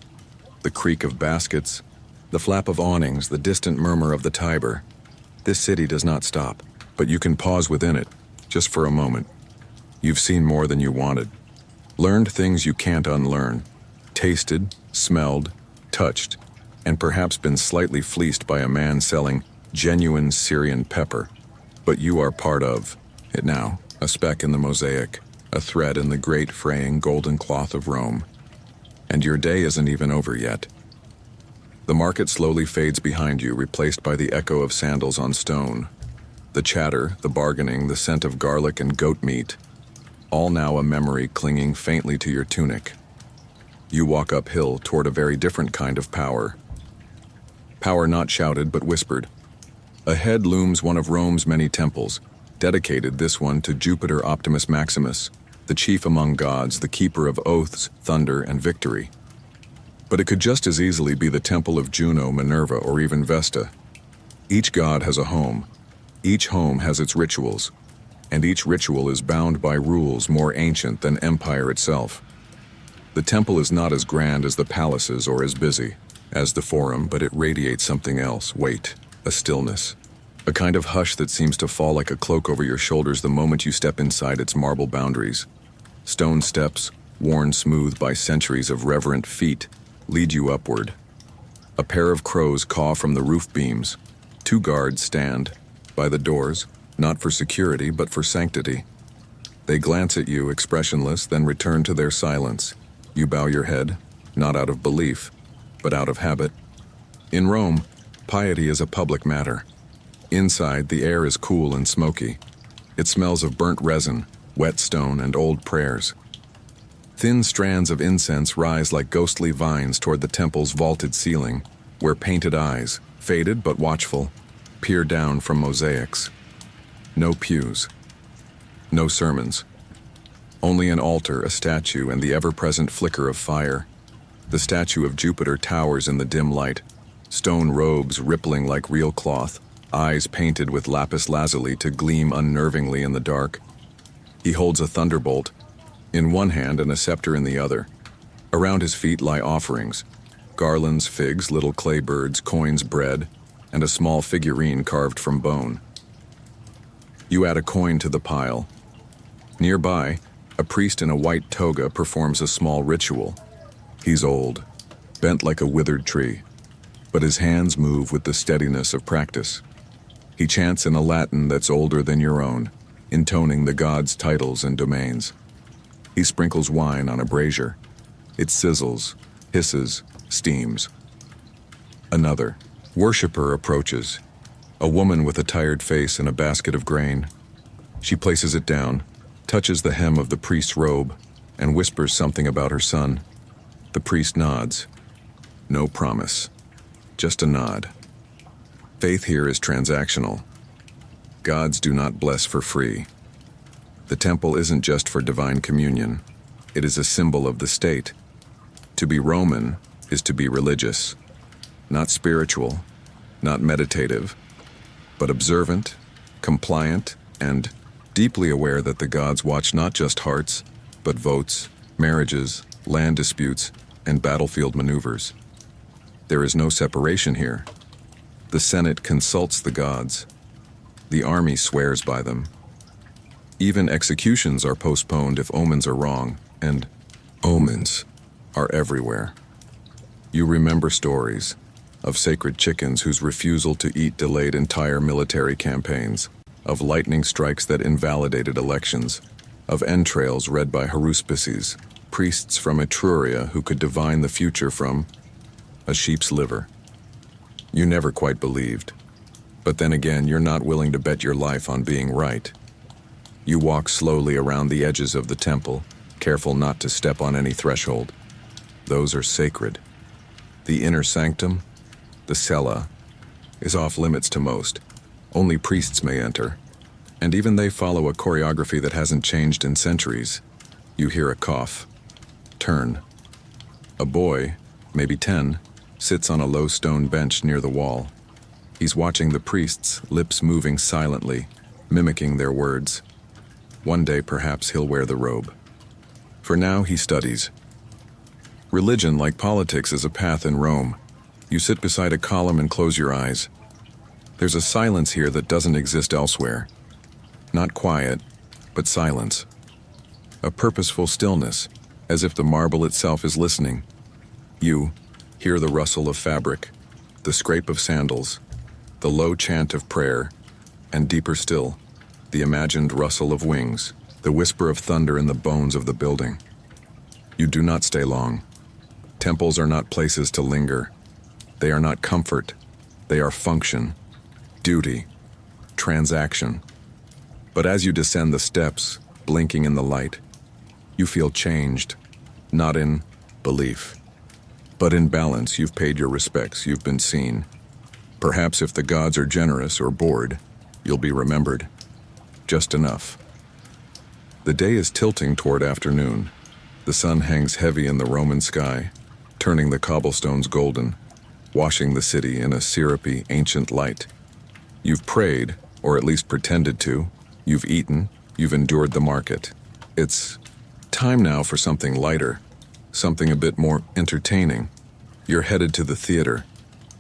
the creak of baskets, the flap of awnings, the distant murmur of the Tiber. This city does not stop, but you can pause within it, just for a moment. You've seen more than you wanted, learned things you can't unlearn, tasted, smelled, touched, and perhaps been slightly fleeced by a man selling genuine Syrian pepper. But you are part of it now, a speck in the mosaic, a thread in the great fraying golden cloth of Rome. And your day isn't even over yet. The market slowly fades behind you, replaced by the echo of sandals on stone. The chatter, the bargaining, the scent of garlic and goat meat, all now a memory clinging faintly to your tunic. You walk uphill toward a very different kind of power. Power not shouted but whispered. Ahead looms one of Rome's many temples, dedicated this one to Jupiter Optimus Maximus, the chief among gods, the keeper of oaths, thunder, and victory. But it could just as easily be the temple of Juno, Minerva, or even Vesta. Each god has a home. Each home has its rituals, and each ritual is bound by rules more ancient than empire itself. The temple is not as grand as the palaces or as busy as the forum, but it radiates something else, weight, a stillness, a kind of hush that seems to fall like a cloak over your shoulders the moment you step inside its marble boundaries. Stone steps, worn smooth by centuries of reverent feet, lead you upward. A pair of crows caw from the roof beams. 2 guards stand by the doors, not for security but for sanctity. They glance at you, expressionless, then return to their silence. You bow your head, not out of belief, but out of habit. In Rome, piety is a public matter. Inside, the air is cool and smoky. It smells of burnt resin, wet stone, and old prayers. Thin strands of incense rise like ghostly vines toward the temple's vaulted ceiling, where painted eyes, faded but watchful, peer down from mosaics. No pews. No sermons. Only an altar, a statue, and the ever-present flicker of fire. The statue of Jupiter towers in the dim light, stone robes rippling like real cloth, eyes painted with lapis lazuli to gleam unnervingly in the dark. He holds a thunderbolt in one hand and a scepter in the other. Around his feet lie offerings, garlands, figs, little clay birds, coins, bread, and a small figurine carved from bone. You add a coin to the pile. Nearby, a priest in a white toga performs a small ritual. He's old, bent like a withered tree, but his hands move with the steadiness of practice. He chants in a Latin that's older than your own, intoning the gods' titles and domains. He sprinkles wine on a brazier. It sizzles, hisses, steams. Another worshipper approaches, a woman with a tired face and a basket of grain. She places it down, touches the hem of the priest's robe, and whispers something about her son. The priest nods. No promise, just a nod. Faith here is transactional. Gods do not bless for free. The temple isn't just for divine communion. It is a symbol of the state. To be Roman is to be religious, not spiritual, not meditative, but observant, compliant, and deeply aware that the gods watch not just hearts, but votes, marriages, land disputes, and battlefield maneuvers. There is no separation here. The Senate consults the gods. The army swears by them. Even executions are postponed if omens are wrong, and omens are everywhere. You remember stories of sacred chickens whose refusal to eat delayed entire military campaigns, of lightning strikes that invalidated elections, of entrails read by haruspices, priests from Etruria who could divine the future from a sheep's liver. You never quite believed. But then again, you're not willing to bet your life on being right. You walk slowly around the edges of the temple, careful not to step on any threshold. Those are sacred. The inner sanctum, the the cella, is off limits to most. Only priests may enter, and even they follow a choreography that hasn't changed in centuries. You hear a cough. Turn. A boy, maybe 10, sits on a low stone bench near the wall. He's watching the priests, lips moving silently, mimicking their words. One day, perhaps, he'll wear the robe. For now, he studies. Religion, like politics, is a path in Rome. You sit beside a column and close your eyes. There's a silence here that doesn't exist elsewhere. Not quiet, but silence. A purposeful stillness, as if the marble itself is listening. You hear the rustle of fabric, the scrape of sandals, the low chant of prayer, and deeper still, the imagined rustle of wings, the whisper of thunder in the bones of the building. You do not stay long. Temples are not places to linger. They are not comfort. They are function, duty, transaction. But as you descend the steps, blinking in the light, you feel changed, not in belief, but in balance. You've paid your respects, you've been seen. Perhaps if the gods are generous or bored, you'll be remembered. Just enough. The day is tilting toward afternoon. The sun hangs heavy in the Roman sky, turning the cobblestones golden, washing the city in a syrupy, ancient light. You've prayed, or at least pretended to. You've eaten, you've endured the market. It's time now for something lighter, something a bit more entertaining. You're headed to the theater,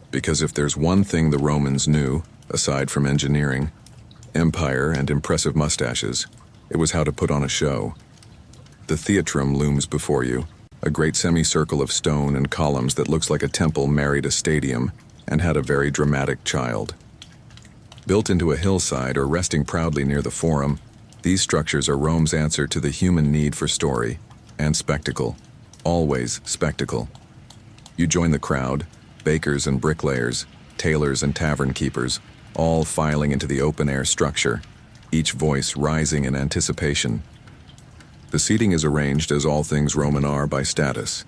because if there's one thing the Romans knew, aside from engineering, empire, and impressive mustaches, it was how to put on a show. The theatrum looms before you, a great semicircle of stone and columns that looks like a temple married a stadium and had a very dramatic child. Built into a hillside or resting proudly near the Forum, these structures are Rome's answer to the human need for story and spectacle. Always spectacle. You join the crowd, bakers and bricklayers, tailors and tavern keepers, all filing into the open-air structure, each voice rising in anticipation. The seating is arranged as all things Roman are by status.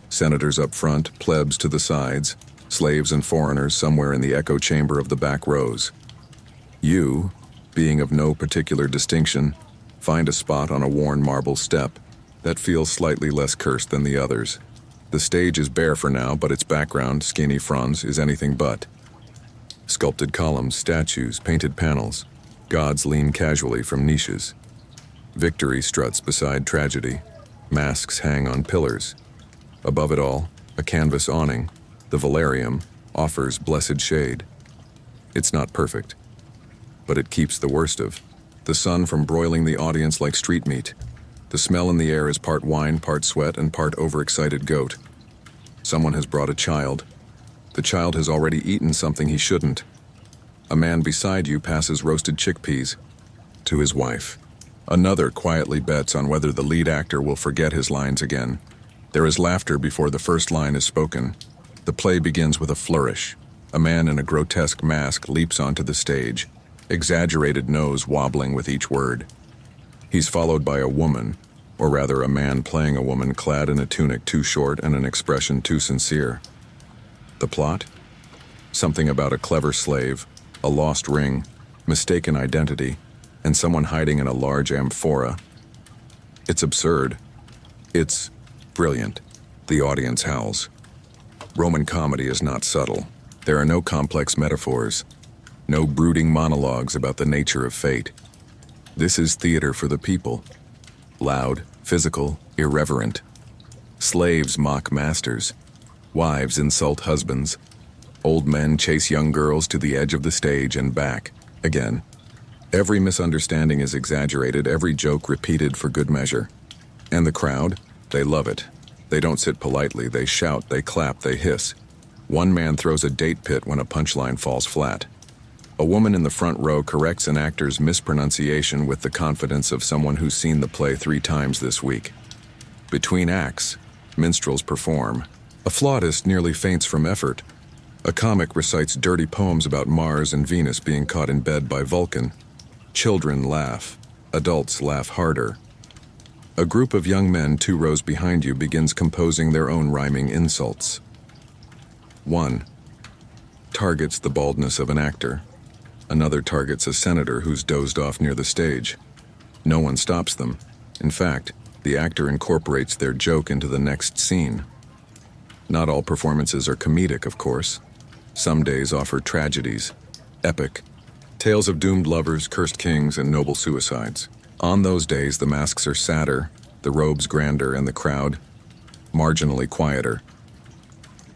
Senators up front, plebs to the sides, slaves and foreigners somewhere in the echo chamber of the back rows. You, being of no particular distinction, find a spot on a worn marble step that feels slightly less cursed than the others. The stage is bare for now, but its background, skinny fronds, is anything but. Sculpted columns, statues, painted panels. Gods lean casually from niches. Victory struts beside tragedy. Masks hang on pillars. Above it all, a canvas awning, the velarium, offers blessed shade. It's not perfect, but it keeps the worst of the sun from broiling the audience like street meat. The smell in the air is part wine, part sweat, and part overexcited goat. Someone has brought a child. The child has already eaten something he shouldn't. A man beside you passes roasted chickpeas to his wife. Another quietly bets on whether the lead actor will forget his lines again. There is laughter before the first line is spoken. The play begins with a flourish. A man in a grotesque mask leaps onto the stage, exaggerated nose wobbling with each word. He's followed by a woman, or rather a man playing a woman clad in a tunic too short and an expression too sincere. The plot? Something about a clever slave, a lost ring, mistaken identity, and someone hiding in a large amphora. It's absurd. It's brilliant. The audience howls. Roman comedy is not subtle. There are no complex metaphors, no brooding monologues about the nature of fate. This is theater for the people. Loud, physical, irreverent. Slaves mock masters. Wives insult husbands. Old men chase young girls to the edge of the stage and back, again. Every misunderstanding is exaggerated, every joke repeated for good measure. And the crowd? They love it. They don't sit politely, they shout, they clap, they hiss. One man throws a date pit when a punchline falls flat. A woman in the front row corrects an actor's mispronunciation with the confidence of someone who's seen the play 3 times this week. Between acts, minstrels perform. A flautist nearly faints from effort. A comic recites dirty poems about Mars and Venus being caught in bed by Vulcan. Children laugh. Adults laugh harder. A group of young men 2 rows behind you begins composing their own rhyming insults. 1. targets the baldness of an actor. Another targets a senator who's dozed off near the stage. No one stops them. In fact, the actor incorporates their joke into the next scene. Not all performances are comedic, of course. Some days offer tragedies, epic, tales of doomed lovers, cursed kings, and noble suicides. On those days, the masks are sadder, the robes grander, and the crowd marginally quieter.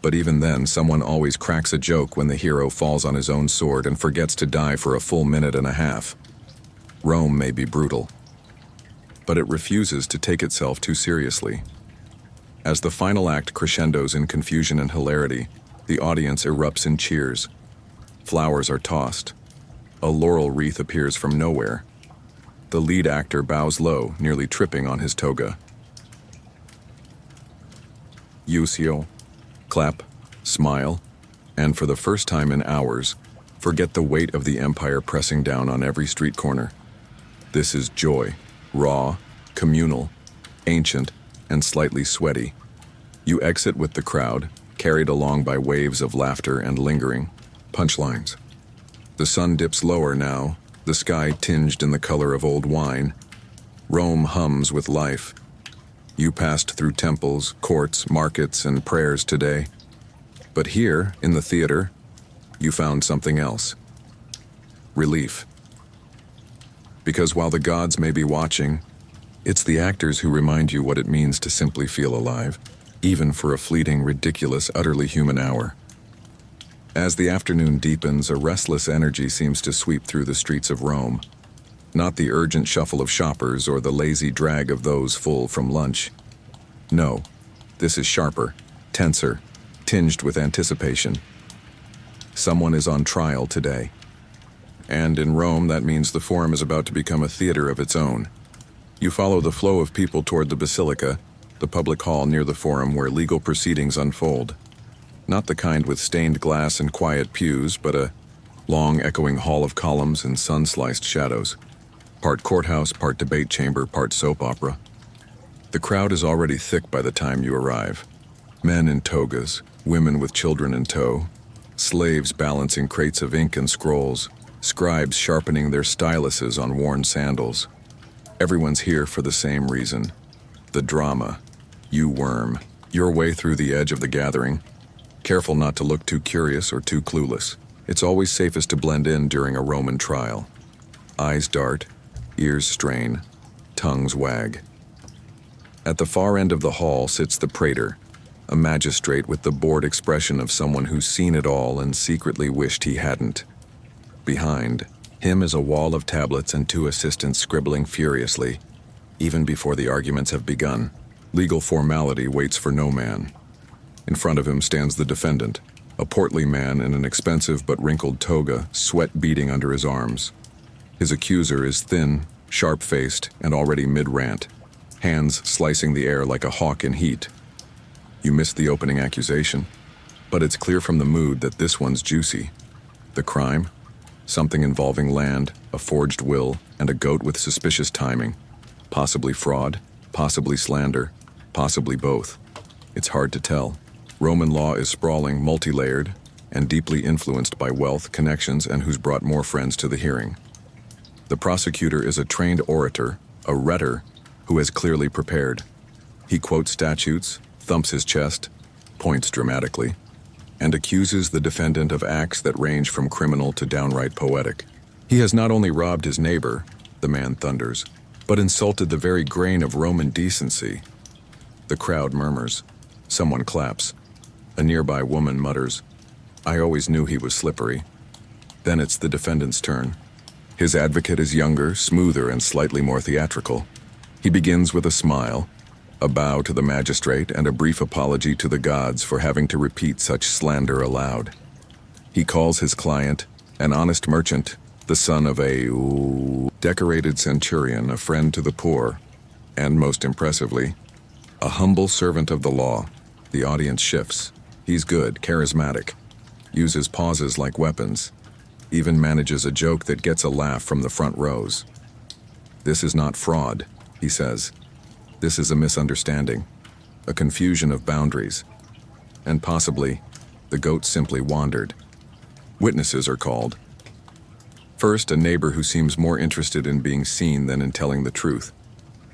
But even then, someone always cracks a joke when the hero falls on his own sword and forgets to die for a full minute and a half. Rome may be brutal, but it refuses to take itself too seriously. As the final act crescendos in confusion and hilarity, the audience erupts in cheers. Flowers are tossed. A laurel wreath appears from nowhere. The lead actor bows low, nearly tripping on his toga. Usio, clap, smile, and for the first time in hours, forget the weight of the empire pressing down on every street corner. This is joy, raw, communal, ancient, and slightly sweaty. You exit with the crowd, carried along by waves of laughter and lingering punchlines. The sun dips lower now, the sky tinged in the color of old wine. Rome hums with life. You passed through temples, courts, markets, and prayers today. But here, in the theater, you found something else. Relief. Because while the gods may be watching, it's the actors who remind you what it means to simply feel alive, even for a fleeting, ridiculous, utterly human hour. As the afternoon deepens, a restless energy seems to sweep through the streets of Rome. Not the urgent shuffle of shoppers or the lazy drag of those full from lunch. No, this is sharper, tenser, tinged with anticipation. Someone is on trial today. And in Rome, that means the Forum is about to become a theater of its own. You follow the flow of people toward the Basilica, the public hall near the Forum where legal proceedings unfold. Not the kind with stained glass and quiet pews, but a long, echoing hall of columns and sun-sliced shadows. Part courthouse, part debate chamber, part soap opera. The crowd is already thick by the time you arrive. Men in togas, women with children in tow, slaves balancing crates of ink and scrolls, scribes sharpening their styluses on worn sandals. Everyone's here for the same reason. The drama. You worm your way through the edge of the gathering, careful not to look too curious or too clueless. It's always safest to blend in during a Roman trial. Eyes dart, ears strain, tongues wag. At the far end of the hall sits the praetor, a magistrate with the bored expression of someone who's seen it all and secretly wished he hadn't. Behind him is a wall of tablets and two assistants scribbling furiously, even before the arguments have begun. Legal formality waits for no man. In front of him stands the defendant, a portly man in an expensive but wrinkled toga, sweat beading under his arms. His accuser is thin, sharp-faced, and already mid-rant, hands slicing the air like a hawk in heat. You missed the opening accusation, but it's clear from the mood that this one's juicy. The crime? Something involving land, a forged will, and a goat with suspicious timing. Possibly fraud, possibly slander, possibly both. It's hard to tell. Roman law is sprawling, multi-layered, and deeply influenced by wealth, connections, and who's brought more friends to the hearing. The prosecutor is a trained orator, a rhetor, who has clearly prepared. He quotes statutes, thumps his chest, points dramatically, and accuses the defendant of acts that range from criminal to downright poetic. He has not only robbed his neighbor, the man thunders, but insulted the very grain of Roman decency. The crowd murmurs. Someone claps. A nearby woman mutters, "I always knew he was slippery." Then it's the defendant's turn. His advocate is younger, smoother, and slightly more theatrical. He begins with a smile, a bow to the magistrate, and a brief apology to the gods for having to repeat such slander aloud. He calls his client an honest merchant, the son of a decorated centurion, a friend to the poor, and most impressively, a humble servant of the law. The audience shifts. He's good, charismatic, uses pauses like weapons, even manages a joke that gets a laugh from the front rows. "This is not fraud," he says. "This is a misunderstanding, a confusion of boundaries, and possibly the goat simply wandered." Witnesses are called. First, a neighbor who seems more interested in being seen than in telling the truth.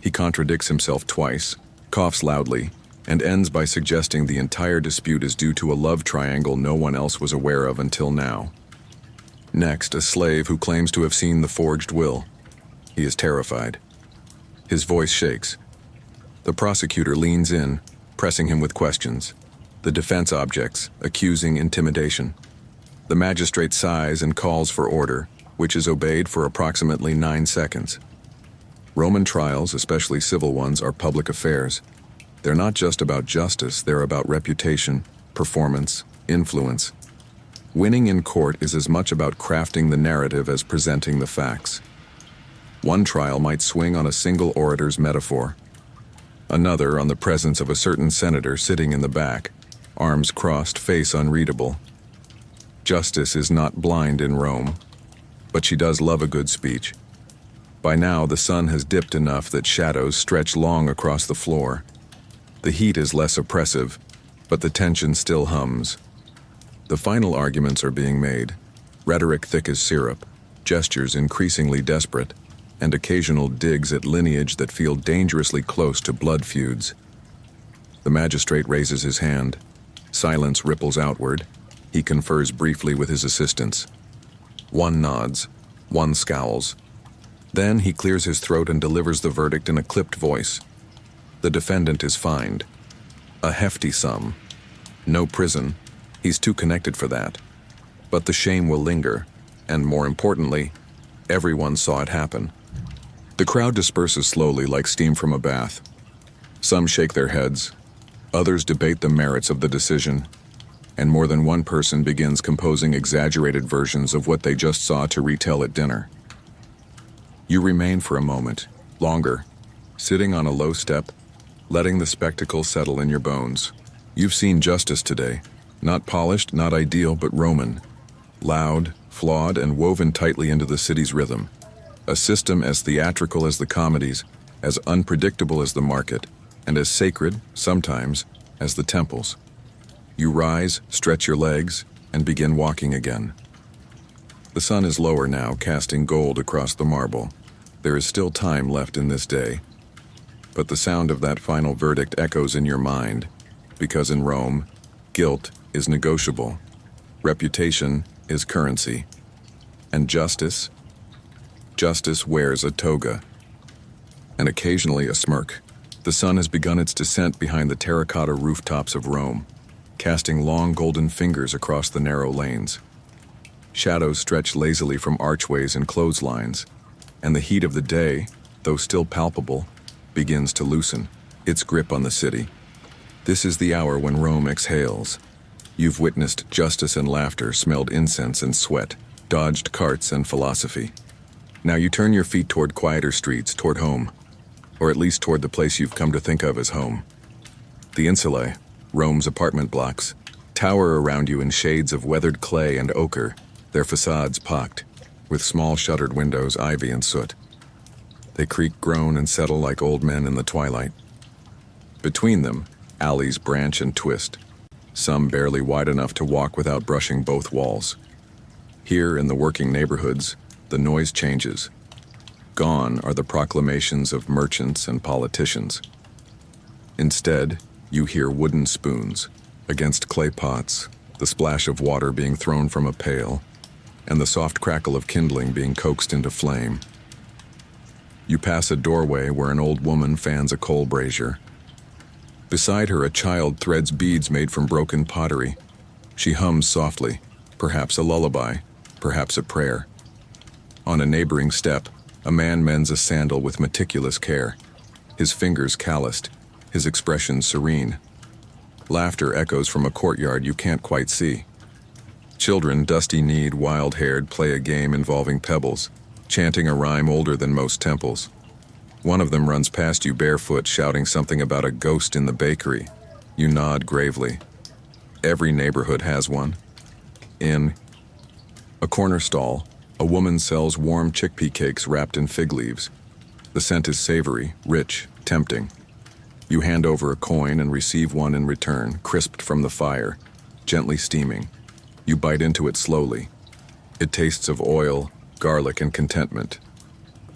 He contradicts himself twice, coughs loudly, and ends by suggesting the entire dispute is due to a love triangle no one else was aware of until now. Next, a slave who claims to have seen the forged will. He is terrified. His voice shakes. The prosecutor leans in, pressing him with questions. The defense objects, accusing intimidation. The magistrate sighs and calls for order, which is obeyed for approximately 9 seconds. Roman trials, especially civil ones, are public affairs. They're not just about justice, they're about reputation, performance, influence. Winning in court is as much about crafting the narrative as presenting the facts. One trial might swing on a single orator's metaphor. Another on the presence of a certain senator sitting in the back, arms crossed, face unreadable. Justice is not blind in Rome, but she does love a good speech. By now, the sun has dipped enough that shadows stretch long across the floor. The heat is less oppressive, but the tension still hums. The final arguments are being made, rhetoric thick as syrup, gestures increasingly desperate, and occasional digs at lineage that feel dangerously close to blood feuds. The magistrate raises his hand. Silence ripples outward. He confers briefly with his assistants. One nods, one scowls. Then he clears his throat and delivers the verdict in a clipped voice. The defendant is fined. A hefty sum. No prison. He's too connected for that. But the shame will linger, and more importantly, everyone saw it happen. The crowd disperses slowly like steam from a bath. Some shake their heads. Others debate the merits of the decision, and more than one person begins composing exaggerated versions of what they just saw to retell at dinner. You remain for a moment, longer, sitting on a low step, letting the spectacle settle in your bones. You've seen justice today, not polished, not ideal, but Roman. Loud, flawed, and woven tightly into the city's rhythm. A system as theatrical as the comedies, as unpredictable as the market, and as sacred, sometimes, as the temples. You rise, stretch your legs, and begin walking again. The sun is lower now, casting gold across the marble. There is still time left in this day. But the sound of that final verdict echoes in your mind, because in Rome, guilt is negotiable, reputation is currency, and justice wears a toga, and occasionally a smirk. The sun has begun its descent behind the terracotta rooftops of Rome, casting long golden fingers across the narrow lanes. Shadows stretch lazily from archways and clotheslines, and the heat of the day, though still palpable, begins to loosen its grip on the city. This is the hour when Rome exhales. You've witnessed justice and laughter, smelled incense and sweat, dodged carts and philosophy. Now you turn your feet toward quieter streets, toward home, or at least toward the place you've come to think of as home. The insulae, Rome's apartment blocks, tower around you in shades of weathered clay and ochre, their facades pocked, with small shuttered windows, ivy and soot. They creak, groan, and settle like old men in the twilight. Between them, alleys branch and twist, some barely wide enough to walk without brushing both walls. Here in the working neighborhoods, the noise changes. Gone are the proclamations of merchants and politicians. Instead, you hear wooden spoons against clay pots, the splash of water being thrown from a pail, and the soft crackle of kindling being coaxed into flame. You pass a doorway where an old woman fans a coal brazier. Beside her, a child threads beads made from broken pottery. She hums softly, perhaps a lullaby, perhaps a prayer. On a neighboring step, a man mends a sandal with meticulous care, his fingers calloused, his expression serene. Laughter echoes from a courtyard you can't quite see. Children, dusty-kneed, wild-haired, play a game involving pebbles, chanting a rhyme older than most temples. One of them runs past you barefoot, shouting something about a ghost in the bakery. You nod gravely. Every neighborhood has one. In a corner stall, a woman sells warm chickpea cakes wrapped in fig leaves. The scent is savory, rich, tempting. You hand over a coin and receive one in return, crisped from the fire, gently steaming. You bite into it slowly, It tastes of oil, garlic, and contentment.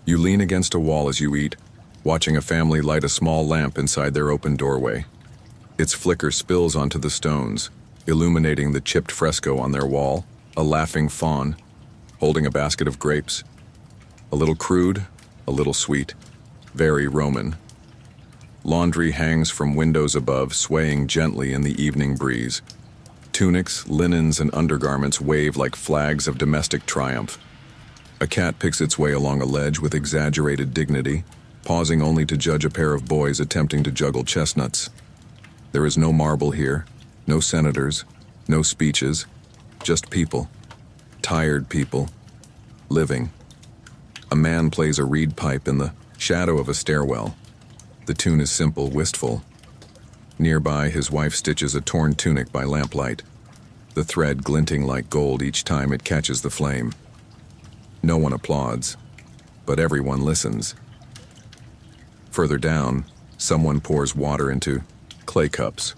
You lean against a wall as you eat, watching a family light a small lamp inside their open doorway. Its flicker spills onto the stones, illuminating the chipped fresco on their wall, a laughing fawn, holding a basket of grapes. A little crude, a little sweet, very Roman. Laundry hangs from windows above, swaying gently in the evening breeze. Tunics, linens, and undergarments wave like flags of domestic triumph. A cat picks its way along a ledge with exaggerated dignity, pausing only to judge a pair of boys attempting to juggle chestnuts. There is no marble here, no senators, no speeches, just people. Tired people. Living. A man plays a reed pipe in the shadow of a stairwell. The tune is simple, wistful. Nearby, his wife stitches a torn tunic by lamplight, the thread glinting like gold each time it catches the flame. No one applauds, but everyone listens. Further down, someone pours water into clay cups.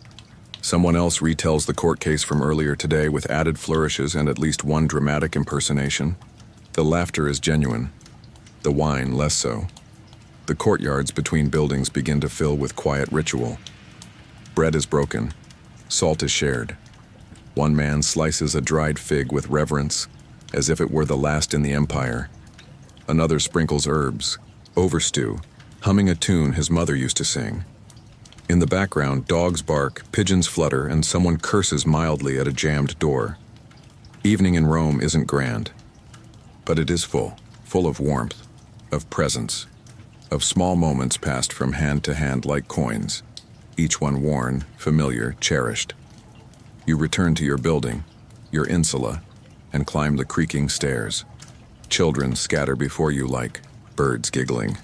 Someone else retells the court case from earlier today with added flourishes and at least one dramatic impersonation. The laughter is genuine, the wine less so. The courtyards between buildings begin to fill with quiet ritual. Bread is broken, salt is shared. One man slices a dried fig with reverence, as if it were the last in the empire. Another sprinkles herbs, overstew, humming a tune his mother used to sing. In the background, dogs bark, pigeons flutter, and someone curses mildly at a jammed door. Evening in Rome isn't grand, but it is full of warmth, of presence, of small moments passed from hand to hand like coins, each one worn, familiar, cherished. You return to your building, your insula, and climb the creaking stairs. Children scatter before you like birds giggling.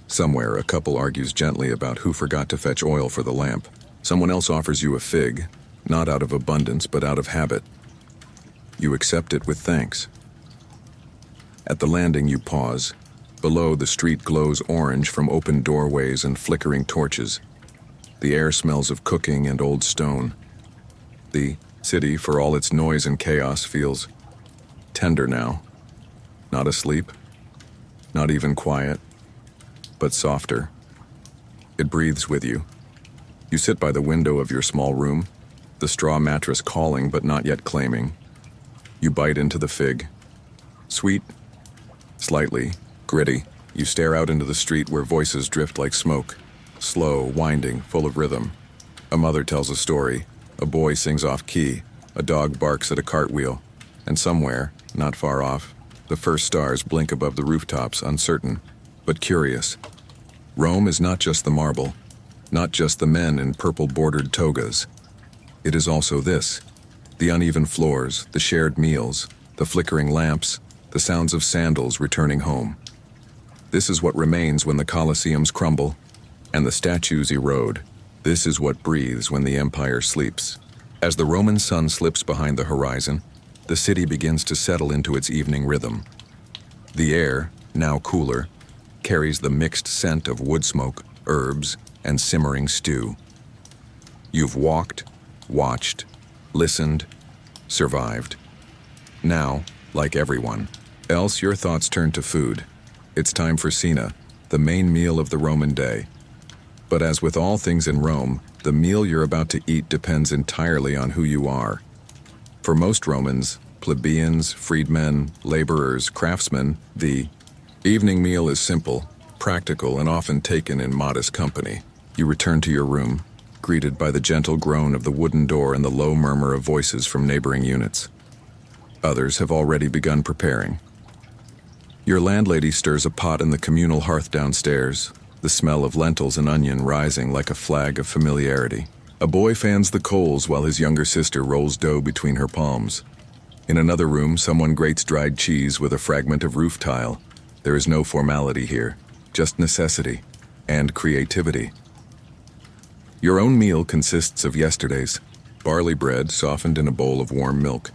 Somewhere, a couple argues gently about who forgot to fetch oil for the lamp. Someone else offers you a fig, not out of abundance, but out of habit. You accept it with thanks. At the landing, you pause. Below, the street glows orange from open doorways and flickering torches. The air smells of cooking and old stone. The city, for all its noise and chaos, feels tender now. Not asleep, not even quiet, but softer. It breathes with you. You sit by the window of your small room, the straw mattress calling but not yet claiming. You bite into the fig. Sweet, slightly, gritty. You stare out into the street where voices drift like smoke, slow, winding, full of rhythm. A mother tells a story, a boy sings off key, a dog barks at a cartwheel, and somewhere, not far off, the first stars blink above the rooftops, uncertain, but curious. Rome is not just the marble, not just the men in purple-bordered togas. It is also this: the uneven floors, the shared meals, the flickering lamps, the sounds of sandals returning home. This is what remains when the Colosseums crumble and the statues erode. This is what breathes when the empire sleeps. As the Roman sun slips behind the horizon, the city begins to settle into its evening rhythm. The air, now cooler, carries the mixed scent of wood smoke, herbs, and simmering stew. You've walked, watched, listened, survived. Now, like everyone else, your thoughts turn to food. It's time for cena, the main meal of the Roman day. But as with all things in Rome, the meal you're about to eat depends entirely on who you are. For most Romans, plebeians, freedmen, laborers, craftsmen, the evening meal is simple, practical, and often taken in modest company. You return to your room, greeted by the gentle groan of the wooden door and the low murmur of voices from neighboring units. Others have already begun preparing. Your landlady stirs a pot in the communal hearth downstairs, the smell of lentils and onion rising like a flag of familiarity. A boy fans the coals while his younger sister rolls dough between her palms. In another room, someone grates dried cheese with a fragment of roof tile. There is no formality here, just necessity and creativity. Your own meal consists of yesterday's barley bread softened in a bowl of warm milk.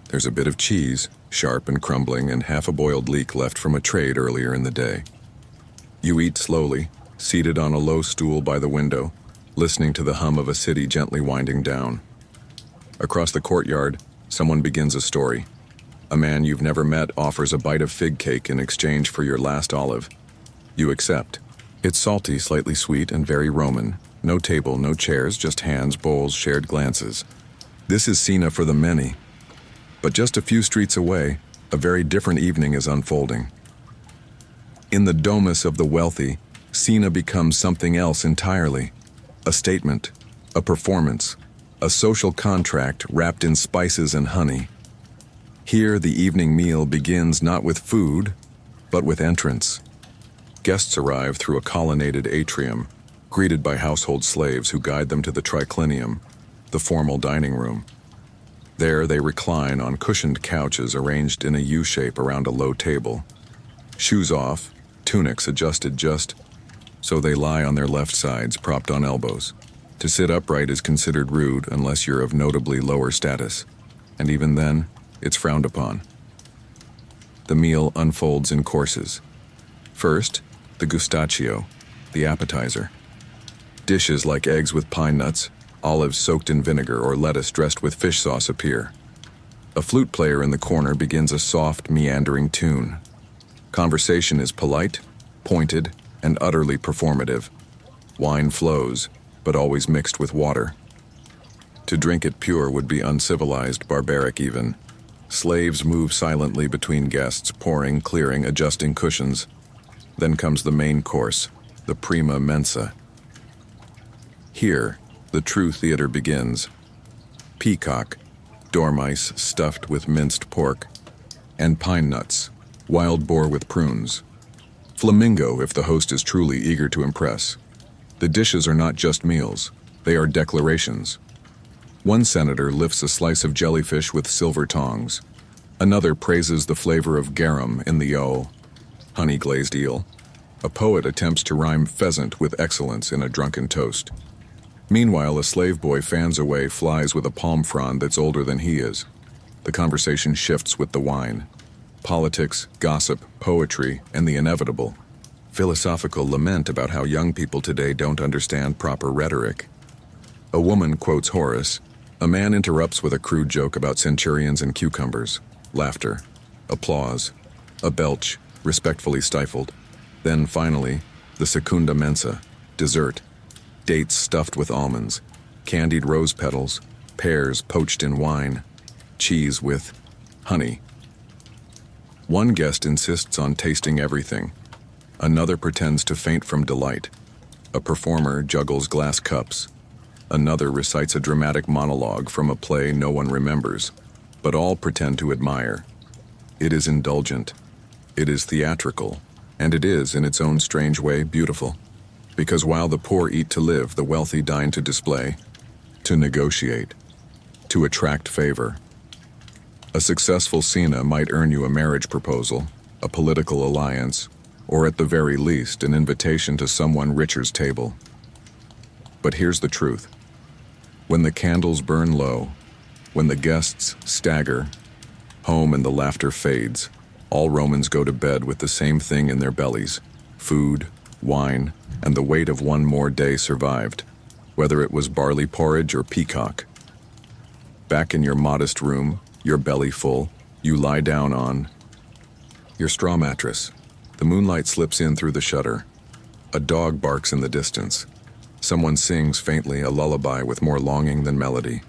There's a bit of cheese, sharp and crumbling, and half a boiled leek left from a trade earlier in the day. You eat slowly, seated on a low stool by the window, listening to the hum of a city gently winding down. Across the courtyard, someone begins a story. A man you've never met offers a bite of fig cake in exchange for your last olive. You accept. It's salty, slightly sweet, and very Roman. No table, no chairs, just hands, bowls, shared glances. This is Cena for the many. But just a few streets away, a very different evening is unfolding. In the domus of the wealthy, Cena becomes something else entirely. A statement, a performance, a social contract wrapped in spices and honey. Here, the evening meal begins not with food, but with entrance. Guests arrive through a colonnaded atrium, greeted by household slaves who guide them to the triclinium, the formal dining room. There, they recline on cushioned couches arranged in a U-shape around a low table. Shoes off, tunics adjusted just so they lie on their left sides, propped on elbows. To sit upright is considered rude unless you're of notably lower status, and even then, it's frowned upon. The meal unfolds in courses. First, the gustaccio, the appetizer. Dishes like eggs with pine nuts, olives soaked in vinegar, or lettuce dressed with fish sauce appear. A flute player in the corner begins a soft, meandering tune. Conversation is polite, pointed, and utterly performative. Wine flows, but always mixed with water. To drink it pure would be uncivilized, barbaric even. Slaves move silently between guests, pouring, clearing, adjusting cushions. Then comes the main course, the prima mensa. Here, the true theater begins. Peacock, dormice stuffed with minced pork, and pine nuts, wild boar with prunes. Flamingo if the host is truly eager to impress. The dishes are not just meals, they are declarations. One senator lifts a slice of jellyfish with silver tongs. Another praises the flavor of garum in the O, honey-glazed eel. A poet attempts to rhyme pheasant with excellence in a drunken toast. Meanwhile, a slave boy fans away flies with a palm frond that's older than he is. The conversation shifts with the wine. Politics, gossip, poetry, and the inevitable. Philosophical lament about how young people today don't understand proper rhetoric. A woman quotes Horace. A man interrupts with a crude joke about centurions and cucumbers. Laughter. Applause. A belch, respectfully stifled. Then, finally, the secunda mensa, dessert. Dates stuffed with almonds. Candied rose petals. Pears poached in wine. Cheese with honey. One guest insists on tasting everything. Another pretends to faint from delight. A performer juggles glass cups. Another recites a dramatic monologue from a play no one remembers, but all pretend to admire. It is indulgent. It is theatrical. And it is, in its own strange way, beautiful. Because while the poor eat to live, the wealthy dine to display, to negotiate, to attract favor. A successful Cena might earn you a marriage proposal, a political alliance, or at the very least, an invitation to someone richer's table. But here's the truth. When the candles burn low, when the guests stagger, home and the laughter fades, all Romans go to bed with the same thing in their bellies: food, wine, and the weight of one more day survived, whether it was barley porridge or peacock. Back in your modest room, your belly full, you lie down on your straw mattress. The moonlight slips in through the shutter. A dog barks in the distance. Someone sings faintly a lullaby with more longing than melody.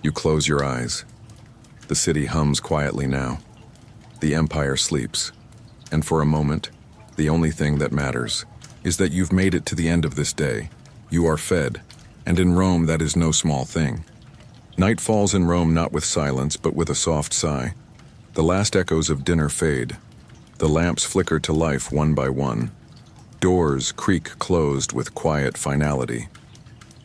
You close your eyes. The city hums quietly now. The empire sleeps. And for a moment, the only thing that matters is that you've made it to the end of this day. You are fed, and in Rome that is no small thing. Night falls in Rome not with silence, but with a soft sigh. The last echoes of dinner fade. The lamps flicker to life one by one. Doors creak closed with quiet finality.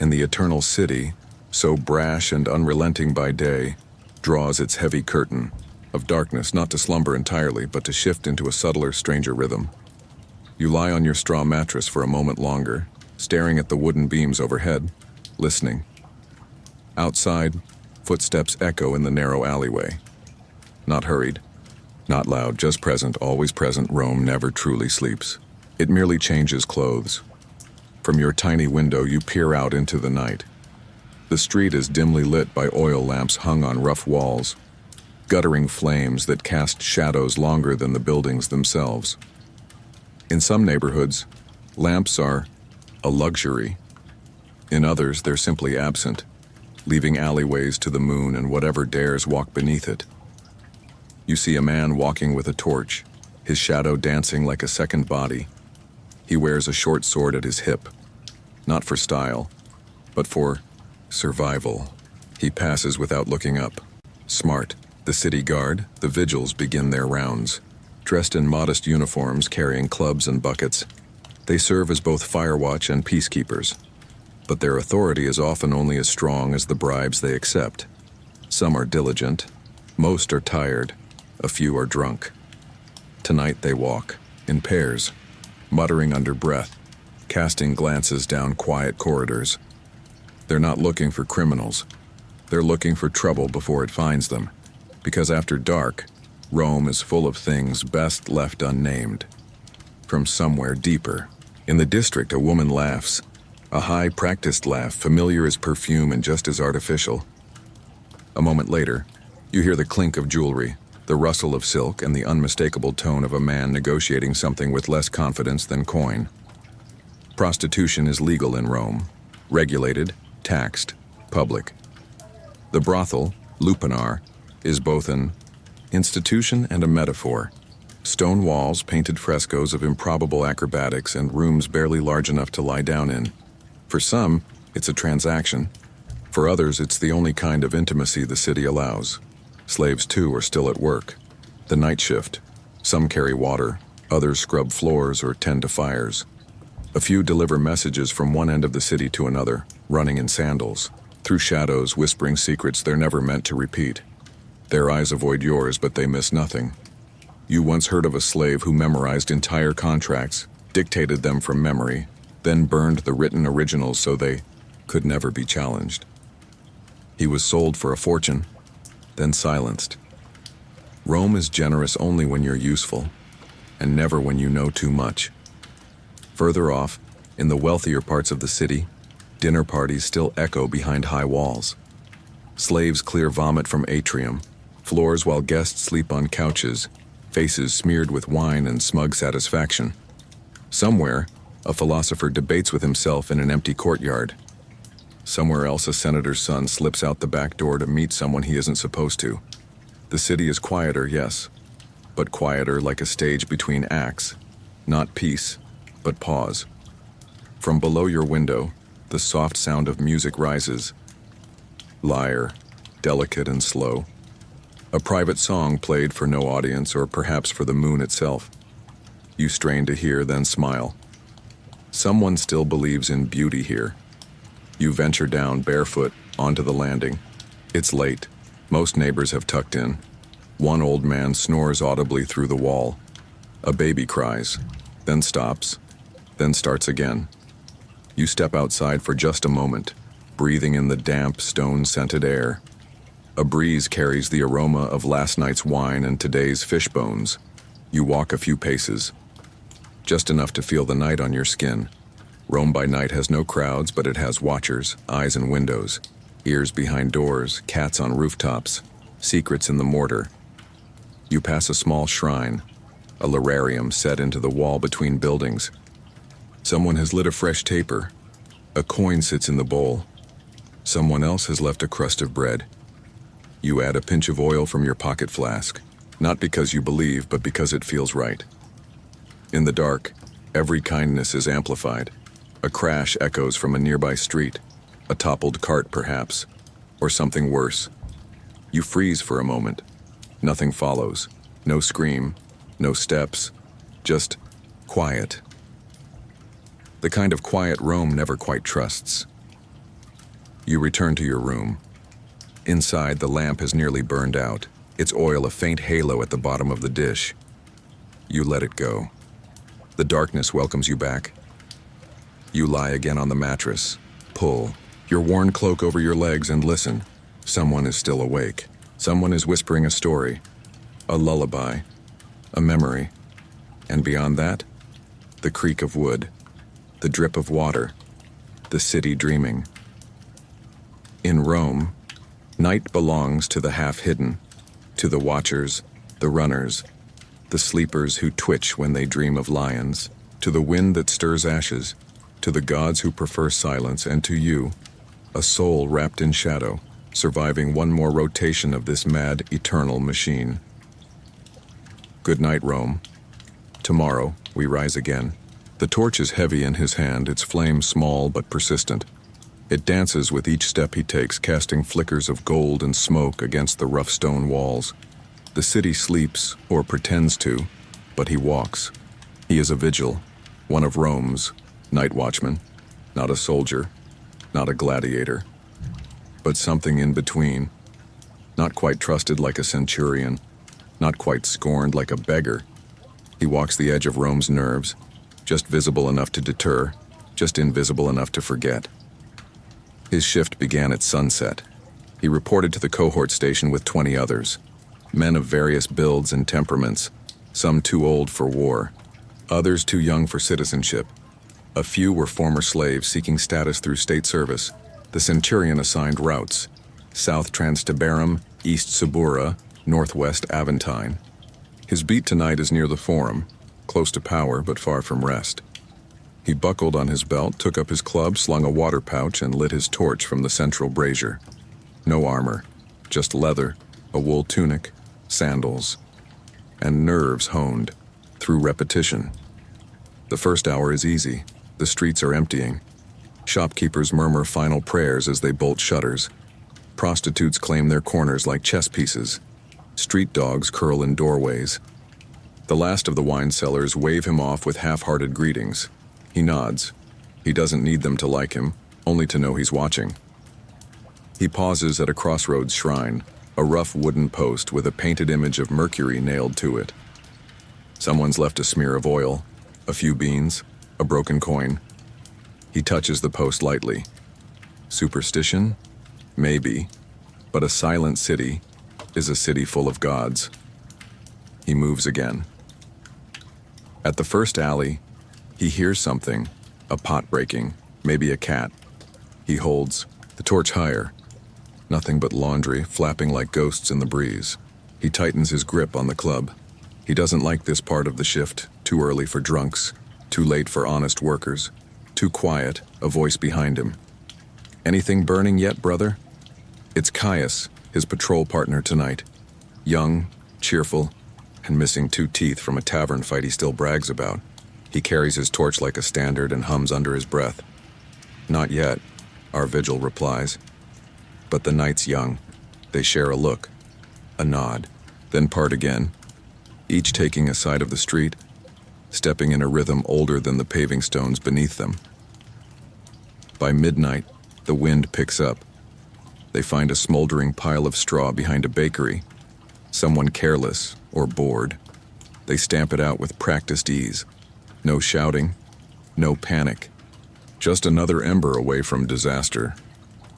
And the eternal city, so brash and unrelenting by day, draws its heavy curtain of darkness, not to slumber entirely, but to shift into a subtler, stranger rhythm. You lie on your straw mattress for a moment longer, staring at the wooden beams overhead, listening. Outside, footsteps echo in the narrow alleyway. Not hurried, not loud, just present, always present. Rome never truly sleeps. It merely changes clothes. From your tiny window, you peer out into the night. The street is dimly lit by oil lamps hung on rough walls. guttering flames that cast shadows longer than the buildings themselves. In some neighborhoods, lamps are a luxury. In others, they're simply absent, leaving alleyways to the moon and whatever dares walk beneath it. You see a man walking with a torch, his shadow dancing like a second body. He wears a short sword at his hip, not for style, but for survival. He passes without looking up. Smart. The city guard, the vigils, begin their rounds. Dressed in modest uniforms, carrying clubs and buckets, they serve as both firewatch and peacekeepers. But their authority is often only as strong as the bribes they accept. Some are diligent, most are tired, a few are drunk. Tonight they walk, in pairs, muttering under breath, casting glances down quiet corridors. They're not looking for criminals. They're looking for trouble before it finds them. Because after dark, Rome is full of things best left unnamed. From somewhere deeper. In the district, a woman laughs. A high-practiced laugh, familiar as perfume and just as artificial. A moment later, you hear the clink of jewelry, the rustle of silk, and the unmistakable tone of a man negotiating something with less confidence than coin. Prostitution is legal in Rome. Regulated, taxed, public. The brothel, lupanar, is both an institution and a metaphor. Stone walls, painted frescoes of improbable acrobatics, and rooms barely large enough to lie down in. For some, it's a transaction. For others, it's the only kind of intimacy the city allows. Slaves, too, are still at work. The night shift. Some carry water, others scrub floors or tend to fires. A few deliver messages from one end of the city to another, running in sandals, through shadows, whispering secrets they're never meant to repeat. Their eyes avoid yours, but they miss nothing. You once heard of a slave who memorized entire contracts, dictated them from memory, then burned the written originals so they could never be challenged. He was sold for a fortune, then silenced. Rome is generous only when you're useful, and never when you know too much. Further off, in the wealthier parts of the city, dinner parties still echo behind high walls. Slaves clear vomit from atrium, floors while guests sleep on couches, faces smeared with wine and smug satisfaction. Somewhere, a philosopher debates with himself in an empty courtyard. Somewhere else, a senator's son slips out the back door to meet someone he isn't supposed to. The city is quieter, yes, but quieter like a stage between acts. Not peace, but pause. From below your window, the soft sound of music rises. Lyre, delicate and slow. A private song played for no audience, or perhaps for the moon itself. You strain to hear, then smile. Someone still believes in beauty here. You venture down barefoot onto the landing. It's late. Most neighbors have tucked in. One old man snores audibly through the wall. A baby cries, then stops, then starts again. You step outside for just a moment, breathing in the damp, stone-scented air. A breeze carries the aroma of last night's wine and today's fish bones. You walk a few paces, just enough to feel the night on your skin. Rome by night has no crowds, but it has watchers, eyes in windows, ears behind doors, cats on rooftops, secrets in the mortar. You pass a small shrine, a lararium set into the wall between buildings. Someone has lit a fresh taper. A coin sits in the bowl. Someone else has left a crust of bread. You add a pinch of oil from your pocket flask, not because you believe, but because it feels right. In the dark, every kindness is amplified. A crash echoes from a nearby street, a toppled cart perhaps, or something worse. You freeze for a moment. Nothing follows. No scream, no steps, just quiet. The kind of quiet Rome never quite trusts. You return to your room. Inside, the lamp has nearly burned out, its oil a faint halo at the bottom of the dish. You let it go. The darkness welcomes you back. You lie again on the mattress, pull your worn cloak over your legs and listen. Someone is still awake. Someone is whispering a story, a lullaby, a memory. And beyond that, the creak of wood, the drip of water, the city dreaming. In Rome, night belongs to the half-hidden. To the watchers, the runners, the sleepers who twitch when they dream of lions, to the wind that stirs ashes, to the gods who prefer silence, and to you, a soul wrapped in shadow, surviving one more rotation of this mad, eternal machine. Good night, Rome. Tomorrow, we rise again. The torch is heavy in his hand, its flame small but persistent. It dances with each step he takes, casting flickers of gold and smoke against the rough stone walls. The city sleeps, or pretends to, but he walks. He is a vigil, one of Rome's night watchmen, not a soldier, not a gladiator, but something in between. Not quite trusted like a centurion, not quite scorned like a beggar. He walks the edge of Rome's nerves, just visible enough to deter, just invisible enough to forget. His shift began at sunset. He reported to the cohort station with 20 others, men of various builds and temperaments, some too old for war, others too young for citizenship. A few were former slaves seeking status through state service. The centurion assigned routes: South Transtiberum, East Subura, Northwest Aventine. His beat tonight is near the Forum, close to power but far from rest. He buckled on his belt, took up his club, slung a water pouch, and lit his torch from the central brazier. No armor, just leather, a wool tunic, sandals, and nerves honed through repetition. The first hour is easy. The streets are emptying. Shopkeepers murmur final prayers as they bolt shutters. Prostitutes claim their corners like chess pieces. Street dogs curl in doorways. The last of the wine sellers wave him off with half-hearted greetings. He nods. He doesn't need them to like him, only to know he's watching. He pauses at a crossroads shrine, a rough wooden post with a painted image of Mercury nailed to it. Someone's left a smear of oil, a few beans, a broken coin. He touches the post lightly. Superstition? Maybe, but a silent city is a city full of gods. He moves again. At the first alley, he hears something, a pot breaking, maybe a cat. He holds the torch higher. Nothing but laundry flapping like ghosts in the breeze. He tightens his grip on the club. He doesn't like this part of the shift, too early for drunks, too late for honest workers, too quiet, a voice behind him. Anything burning yet, brother? It's Caius, his patrol partner tonight. Young, cheerful, and missing 2 teeth from a tavern fight he still brags about. He carries his torch like a standard and hums under his breath. Not yet, our vigil replies. But the night's young. They share a look, a nod, then part again, each taking a side of the street, stepping in a rhythm older than the paving stones beneath them. By midnight, the wind picks up. They find a smoldering pile of straw behind a bakery. Someone careless or bored. They stamp it out with practiced ease. No shouting, no panic. Just another ember away from disaster.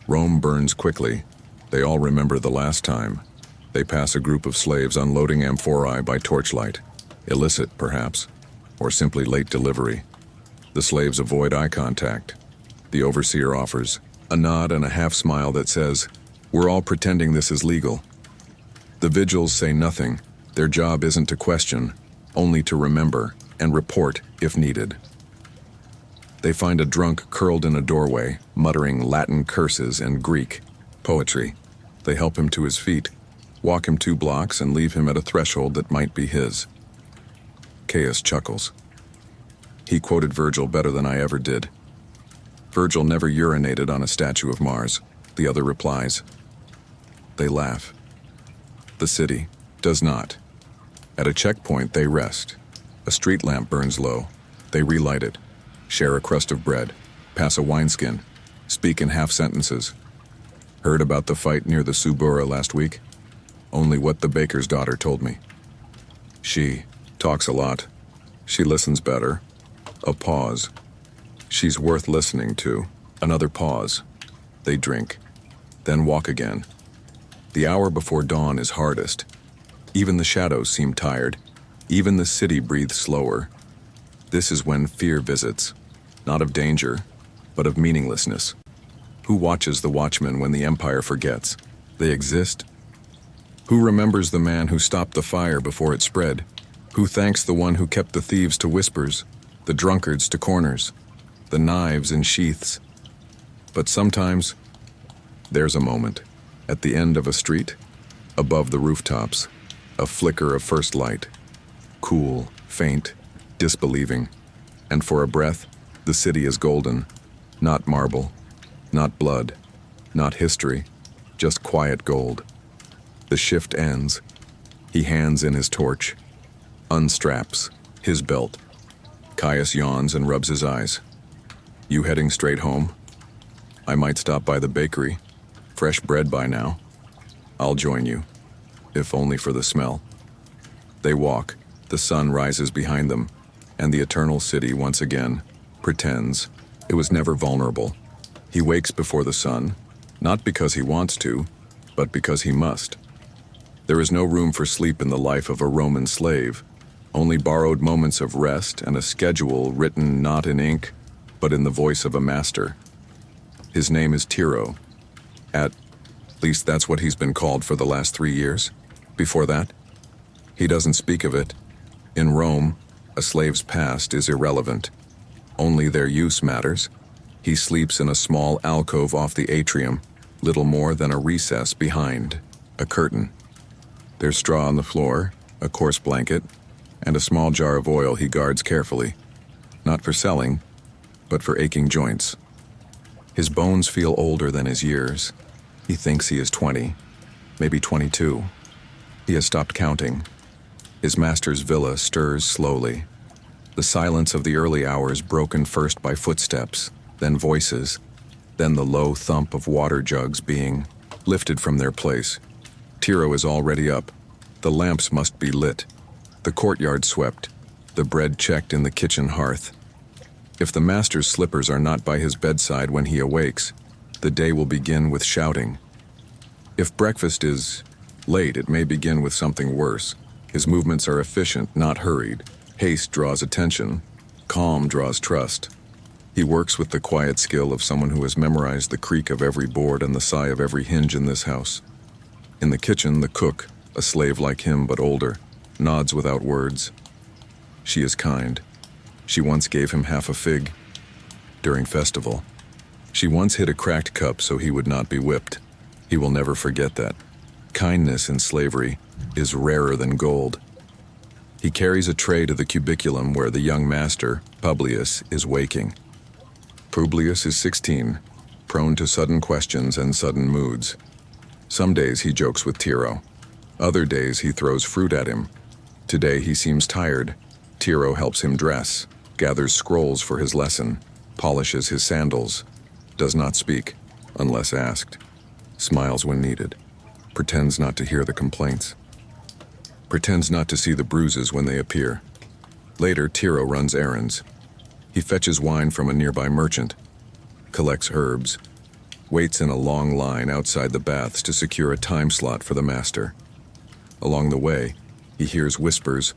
Rome burns quickly. They all remember the last time. They pass a group of slaves unloading amphorae by torchlight. Illicit, perhaps, or simply late delivery. The slaves avoid eye contact. The overseer offers a nod and a half-smile that says, "We're all pretending this is legal." The vigils say nothing. Their job isn't to question, only to remember and report if needed. They find a drunk curled in a doorway, muttering Latin curses and Greek poetry. They help him to his feet, walk him 2 blocks, and leave him at a threshold that might be his. Caius chuckles. He quoted Virgil better than I ever did. Virgil never urinated on a statue of Mars, the other replies. They laugh. The city does not. At a checkpoint, they rest. A street lamp burns low. They relight it, share a crust of bread, pass a wineskin, speak in half sentences. Heard about the fight near the Subura last week? Only what the baker's daughter told me. She talks a lot. She listens better. A pause. She's worth listening to. Another pause. They drink, then walk again. The hour before dawn is hardest. Even the shadows seem tired. Even the city breathes slower. This is when fear visits, not of danger, but of meaninglessness. Who watches the watchmen when the empire forgets? They exist, Who remembers the man who stopped the fire before it spread? Who thanks the one who kept the thieves to whispers, the drunkards to corners, the knives in sheaths? But sometimes, there's a moment, at the end of a street, above the rooftops, a flicker of first light, cool, faint, disbelieving, and for a breath, the city is golden, not marble, not blood, not history, just quiet gold. The shift ends. He hands in his torch, unstraps his belt. Caius yawns and rubs his eyes. You heading straight home? I might stop by the bakery. Fresh bread by now. I'll join you, if only for the smell. They walk. The sun rises behind them, and the eternal city once again pretends it was never vulnerable. He wakes before the sun, not because he wants to, but because he must. There is no room for sleep in the life of a Roman slave, only borrowed moments of rest and a schedule written not in ink, but in the voice of a master. His name is Tiro. At least that's what he's been called for the last 3 years. Before that, he doesn't speak of it. In Rome, a slave's past is irrelevant. Only their use matters. He sleeps in a small alcove off the atrium, little more than a recess behind a curtain. There's straw on the floor, a coarse blanket, and a small jar of oil he guards carefully, not for selling, but for aching joints. His bones feel older than his years. He thinks he is 20, maybe 22. He has stopped counting. His master's villa stirs slowly. The silence of the early hours broken first by footsteps, then voices, then the low thump of water jugs being lifted from their place. Tiro is already up. The lamps must be lit. The courtyard swept. The bread checked in the kitchen hearth. If the master's slippers are not by his bedside when he awakes, the day will begin with shouting. If breakfast is late, it may begin with something worse. His movements are efficient, not hurried. Haste draws attention. Calm draws trust. He works with the quiet skill of someone who has memorized the creak of every board and the sigh of every hinge in this house. In the kitchen, the cook, a slave like him but older, nods without words. She is kind. She once gave him half a fig during festival. She once hid a cracked cup so he would not be whipped. He will never forget that. Kindness in slavery is rarer than gold. He carries a tray to the cubiculum where the young master, Publius, is waking. Publius is 16, prone to sudden questions and sudden moods. Some days he jokes with Tiro. Other days he throws fruit at him. Today he seems tired. Tiro helps him dress, gathers scrolls for his lesson, polishes his sandals, does not speak unless asked, smiles when needed, pretends not to hear the complaints, pretends not to see the bruises when they appear. Later, Tiro runs errands. He fetches wine from a nearby merchant, collects herbs, waits in a long line outside the baths to secure a time slot for the master. Along the way, he hears whispers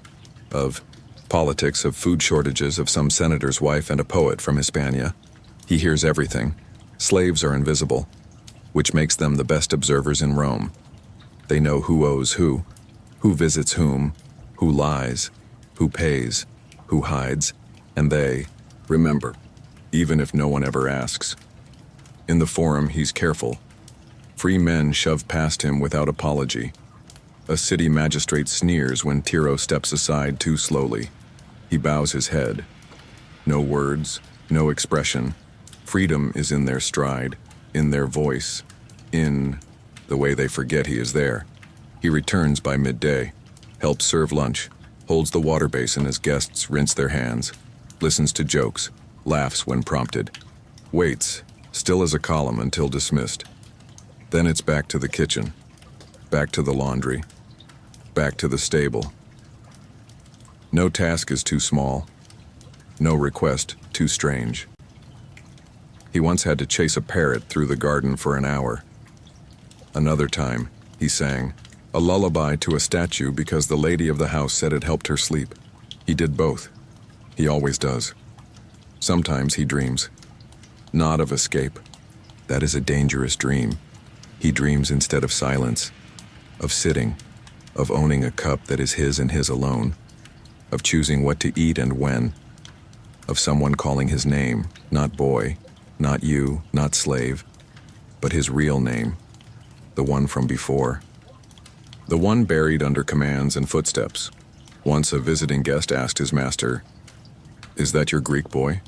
of politics, of food shortages, of some senator's wife and a poet from Hispania. He hears everything. Slaves are invisible, which makes them the best observers in Rome. They know who owes who visits whom, who lies, who pays, who hides, and they remember, even if no one ever asks. In the Forum, he's careful. Free men shove past him without apology. A city magistrate sneers when Tiro steps aside too slowly. He bows his head. No words, no expression. Freedom is in their stride, in their voice, in the way they forget he is there. He returns by midday, helps serve lunch, holds the water basin as guests rinse their hands, listens to jokes, laughs when prompted, waits, still as a column until dismissed. Then it's back to the kitchen, back to the laundry, back to the stable. No task is too small, no request too strange. He once had to chase a parrot through the garden for an hour. Another time, he sang a lullaby to a statue because the lady of the house said it helped her sleep. He did both. He always does. Sometimes he dreams. Not of escape. That is a dangerous dream. He dreams instead of silence. of sitting, of owning a cup that is his and his alone, of choosing what to eat and when, of someone calling his name, not boy, not you, not slave, but his real name, the one from before. The one buried under commands and footsteps. Once a visiting guest asked his master, "Is that your Greek boy?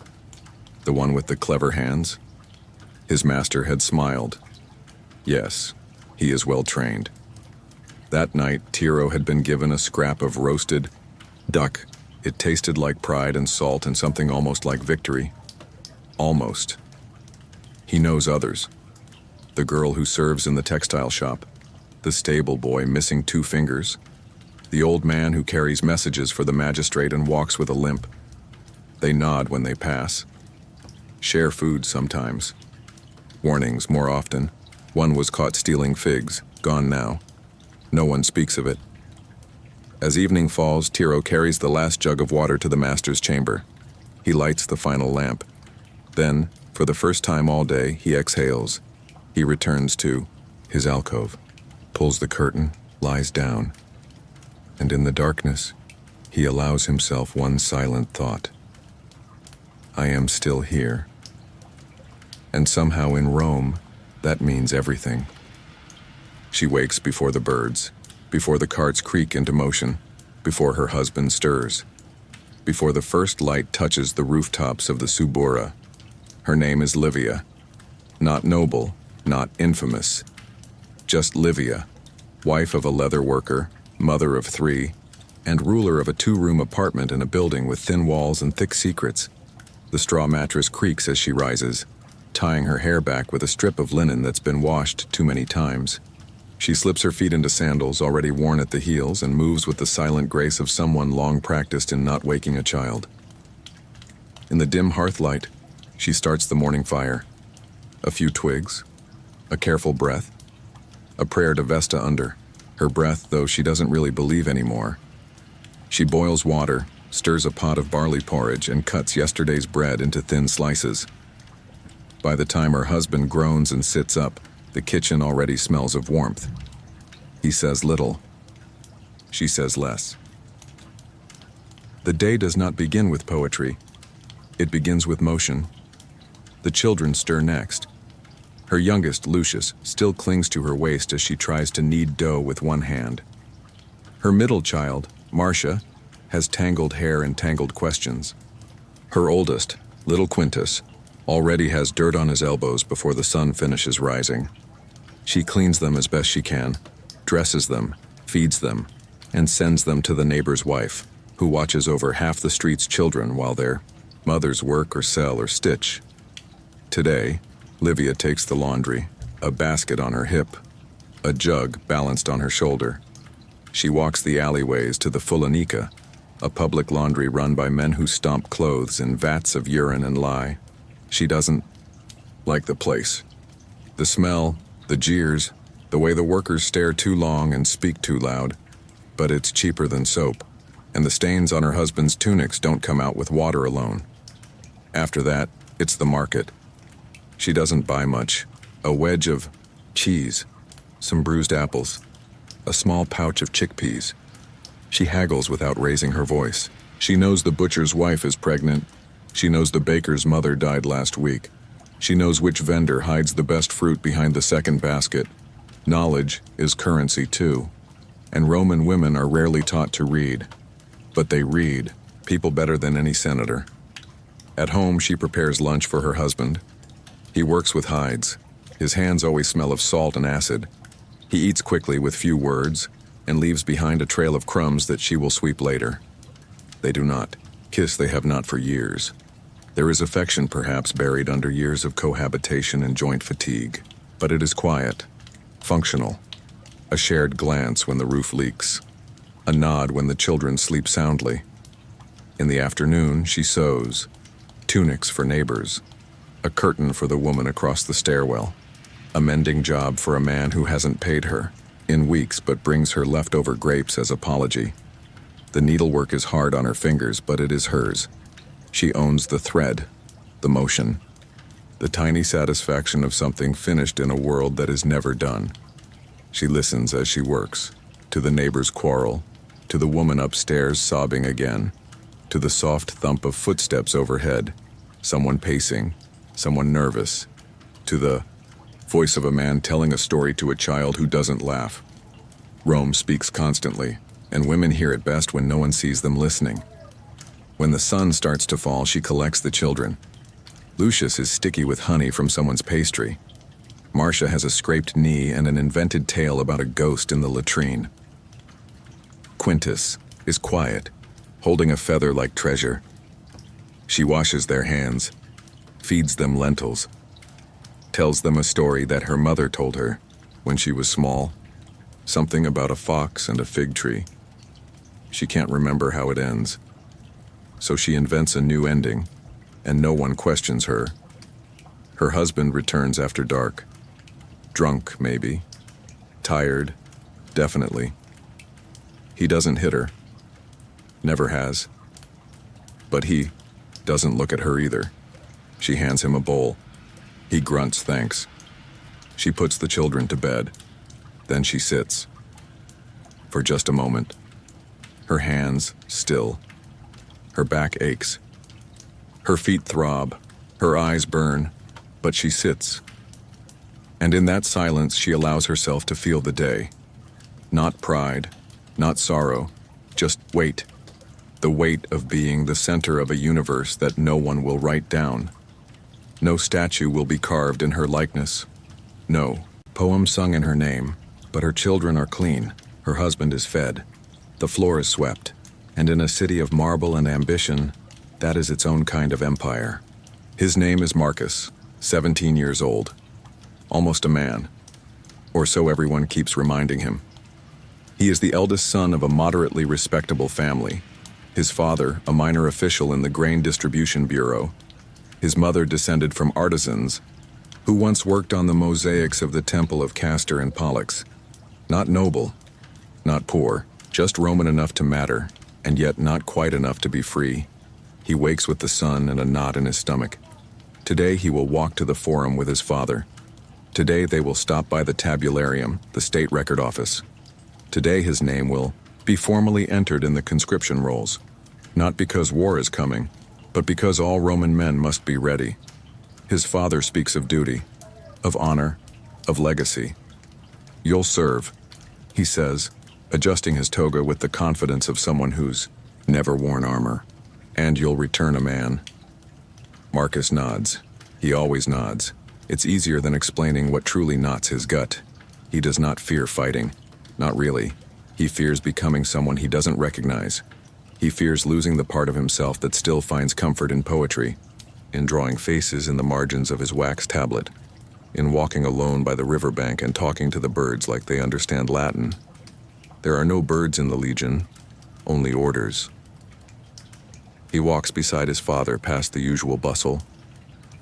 The one with the clever hands?" His master had smiled. "Yes, he is well trained." That night, Tiro had been given a scrap of roasted duck. It tasted like pride and salt and something almost like victory. Almost. He knows others. The girl who serves in the textile shop, the stable boy missing 2 fingers, the old man who carries messages for the magistrate and walks with a limp. They nod when they pass. Share food sometimes. Warnings more often. One was caught stealing figs, gone now. No one speaks of it. As evening falls, Tiro carries the last jug of water to the master's chamber. He lights the final lamp. Then, for the first time all day, he exhales. He returns to his alcove, pulls the curtain, lies down, and in the darkness, he allows himself one silent thought. I am still here. And somehow in Rome, that means everything. She wakes before the birds, before the carts creak into motion, before her husband stirs, before the first light touches the rooftops of the Subura. Her name is Livia. Not noble, not infamous. Just Livia, wife of a leather worker, mother of 3, and ruler of a 2-room apartment in a building with thin walls and thick secrets. The straw mattress creaks as she rises, tying her hair back with a strip of linen that's been washed too many times. She slips her feet into sandals already worn at the heels and moves with the silent grace of someone long practiced in not waking a child. In the dim hearth light, she starts the morning fire. A few twigs, a careful breath, a prayer to Vesta under, her breath though she doesn't really believe anymore. She boils water, stirs a pot of barley porridge, and cuts yesterday's bread into thin slices. By the time her husband groans and sits up, the kitchen already smells of warmth. He says little. She says less. The day does not begin with poetry. It begins with motion. The children stir next. Her youngest, Lucius, still clings to her waist as she tries to knead dough with one hand. Her middle child, Marcia, has tangled hair and tangled questions. Her oldest, little Quintus, already has dirt on his elbows before the sun finishes rising. She cleans them as best she can, dresses them, feeds them, and sends them to the neighbor's wife, who watches over half the street's children while their mothers work or sell or stitch. Today, Livia takes the laundry, a basket on her hip, a jug balanced on her shoulder. She walks the alleyways to the Fulanica, a public laundry run by men who stomp clothes in vats of urine and lye. She doesn't like the place. The smell, the jeers, the way the workers stare too long and speak too loud. But it's cheaper than soap, and the stains on her husband's tunics don't come out with water alone. After that, it's the market. She doesn't buy much. A wedge of cheese, some bruised apples, a small pouch of chickpeas. She haggles without raising her voice. She knows the butcher's wife is pregnant. She knows the baker's mother died last week. She knows which vendor hides the best fruit behind the second basket. Knowledge is currency too, and Roman women are rarely taught to read. But they read, people better than any senator. At home, she prepares lunch for her husband. He works with hides. His hands always smell of salt and acid. He eats quickly with few words, and leaves behind a trail of crumbs that she will sweep later. They do not. Kiss they have not for years. There is affection perhaps buried under years of cohabitation and joint fatigue, but it is quiet, functional. A shared glance when the roof leaks, a nod when the children sleep soundly. In the afternoon, she sews, tunics for neighbors, a curtain for the woman across the stairwell, a mending job for a man who hasn't paid her in weeks but brings her leftover grapes as apology. The needlework is hard on her fingers, but it is hers. She owns the thread, the motion, the tiny satisfaction of something finished in a world that is never done. She listens as she works, to the neighbor's quarrel, to the woman upstairs sobbing again, to the soft thump of footsteps overhead, someone pacing, someone nervous, to the voice of a man telling a story to a child who doesn't laugh. Rome speaks constantly, and women hear it best when no one sees them listening. When the sun starts to fall, she collects the children. Lucius is sticky with honey from someone's pastry. Marcia has a scraped knee and an invented tale about a ghost in the latrine. Quintus is quiet, holding a feather like treasure. She washes their hands, feeds them lentils, tells them a story that her mother told her when she was small, something about a fox and a fig tree. She can't remember how it ends, so she invents a new ending, and no one questions her. Her husband returns after dark. Drunk, maybe. Tired, definitely. He doesn't hit her. Never has. But he doesn't look at her either. She hands him a bowl. He grunts thanks. She puts the children to bed. Then she sits. For just a moment. Her hands still. Her back aches. Her feet throb. Her eyes burn. But she sits. And in that silence, she allows herself to feel the day. Not pride, not sorrow, just weight. The weight of being the center of a universe that no one will write down. No statue will be carved in her likeness. No poem sung in her name, but her children are clean. Her husband is fed. The floor is swept. And in a city of marble and ambition, that is its own kind of empire. His name is Marcus, 17 years old. Almost a man. Or so everyone keeps reminding him. He is the eldest son of a moderately respectable family. His father, a minor official in the Grain Distribution Bureau. His mother descended from artisans who once worked on the mosaics of the Temple of Castor and Pollux. Not noble, not poor, just Roman enough to matter, and yet not quite enough to be free. He wakes with the sun and a knot in his stomach. Today he will walk to the Forum with his father. Today they will stop by the tabularium, the state record office. Today his name will be formally entered in the conscription rolls. Not because war is coming, but because all Roman men must be ready. His father speaks of duty, of honor, of legacy. You'll serve, he says, adjusting his toga with the confidence of someone who's never worn armor. And you'll return a man. Marcus nods. He always nods. It's easier than explaining what truly knots his gut. He does not fear fighting. Not really. He fears becoming someone he doesn't recognize. He fears losing the part of himself that still finds comfort in poetry, in drawing faces in the margins of his wax tablet, in walking alone by the riverbank and talking to the birds like they understand Latin. There are no birds in the Legion, only orders. He walks beside his father past the usual bustle,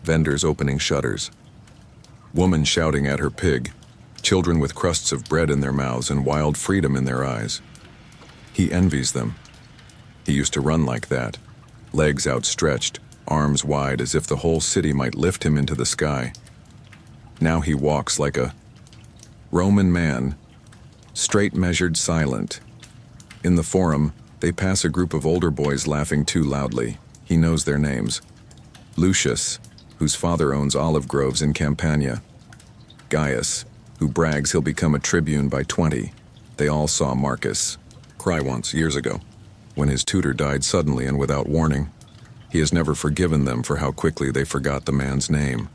vendors opening shutters, woman shouting at her pig, children with crusts of bread in their mouths and wild freedom in their eyes. He envies them. He used to run like that, legs outstretched, arms wide as if the whole city might lift him into the sky. Now he walks like a Roman man, straight measured, silent. In the Forum, they pass a group of older boys laughing too loudly. He knows their names. Lucius, whose father owns olive groves in Campania. Gaius, who brags he'll become a tribune by 20. They all saw Marcus cry once, years ago, when his tutor died suddenly and without warning. He has never forgiven them for how quickly they forgot the man's name,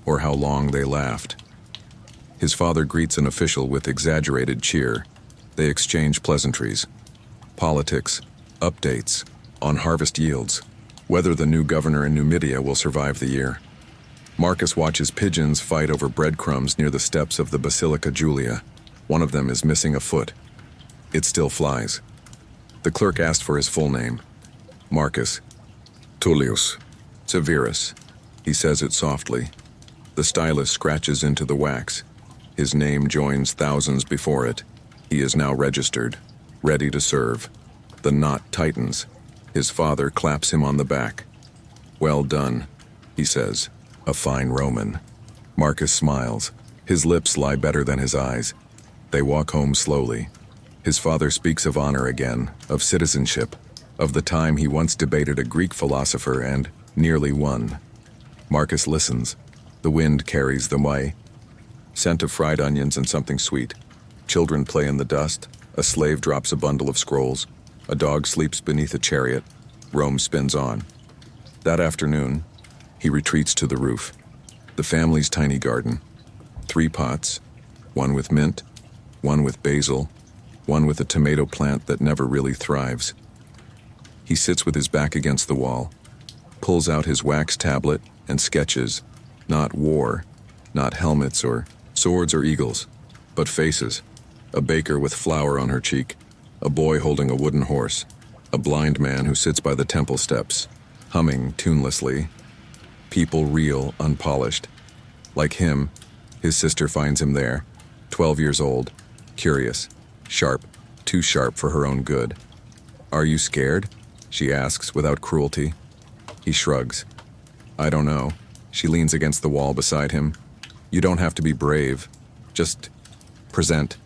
or how long they laughed. His father greets an official with exaggerated cheer. They exchange pleasantries. Politics, updates, on harvest yields, whether the new governor in Numidia will survive the year. Marcus watches pigeons fight over breadcrumbs near the steps of the Basilica Julia. One of them is missing a foot. It still flies. The clerk asked for his full name. Marcus. Tullius. Severus. He says it softly. The stylus scratches into the wax. His name joins thousands before it. He is now registered, ready to serve. The knot tightens. His father claps him on the back. Well done, he says. A fine Roman. Marcus smiles. His lips lie better than his eyes. They walk home slowly. His father speaks of honor again, of citizenship, of the time he once debated a Greek philosopher and nearly won. Marcus listens. The wind carries them away. Scent of fried onions and something sweet. Children play in the dust. A slave drops a bundle of scrolls. A dog sleeps beneath a chariot. Rome spins on. That afternoon, he retreats to the roof. The family's tiny garden. 3 pots, one with mint, one with basil, one with a tomato plant that never really thrives. He sits with his back against the wall, pulls out his wax tablet and sketches, not war, not helmets or swords or eagles, but faces. A baker with flour on her cheek, a boy holding a wooden horse, a blind man who sits by the temple steps, humming tunelessly. People real, unpolished. Like him, his sister finds him there, 12 years old, curious, sharp, too sharp for her own good. "Are you scared?" she asks without cruelty. He shrugs. "I don't know." She leans against the wall beside him. "You don't have to be brave. Just present."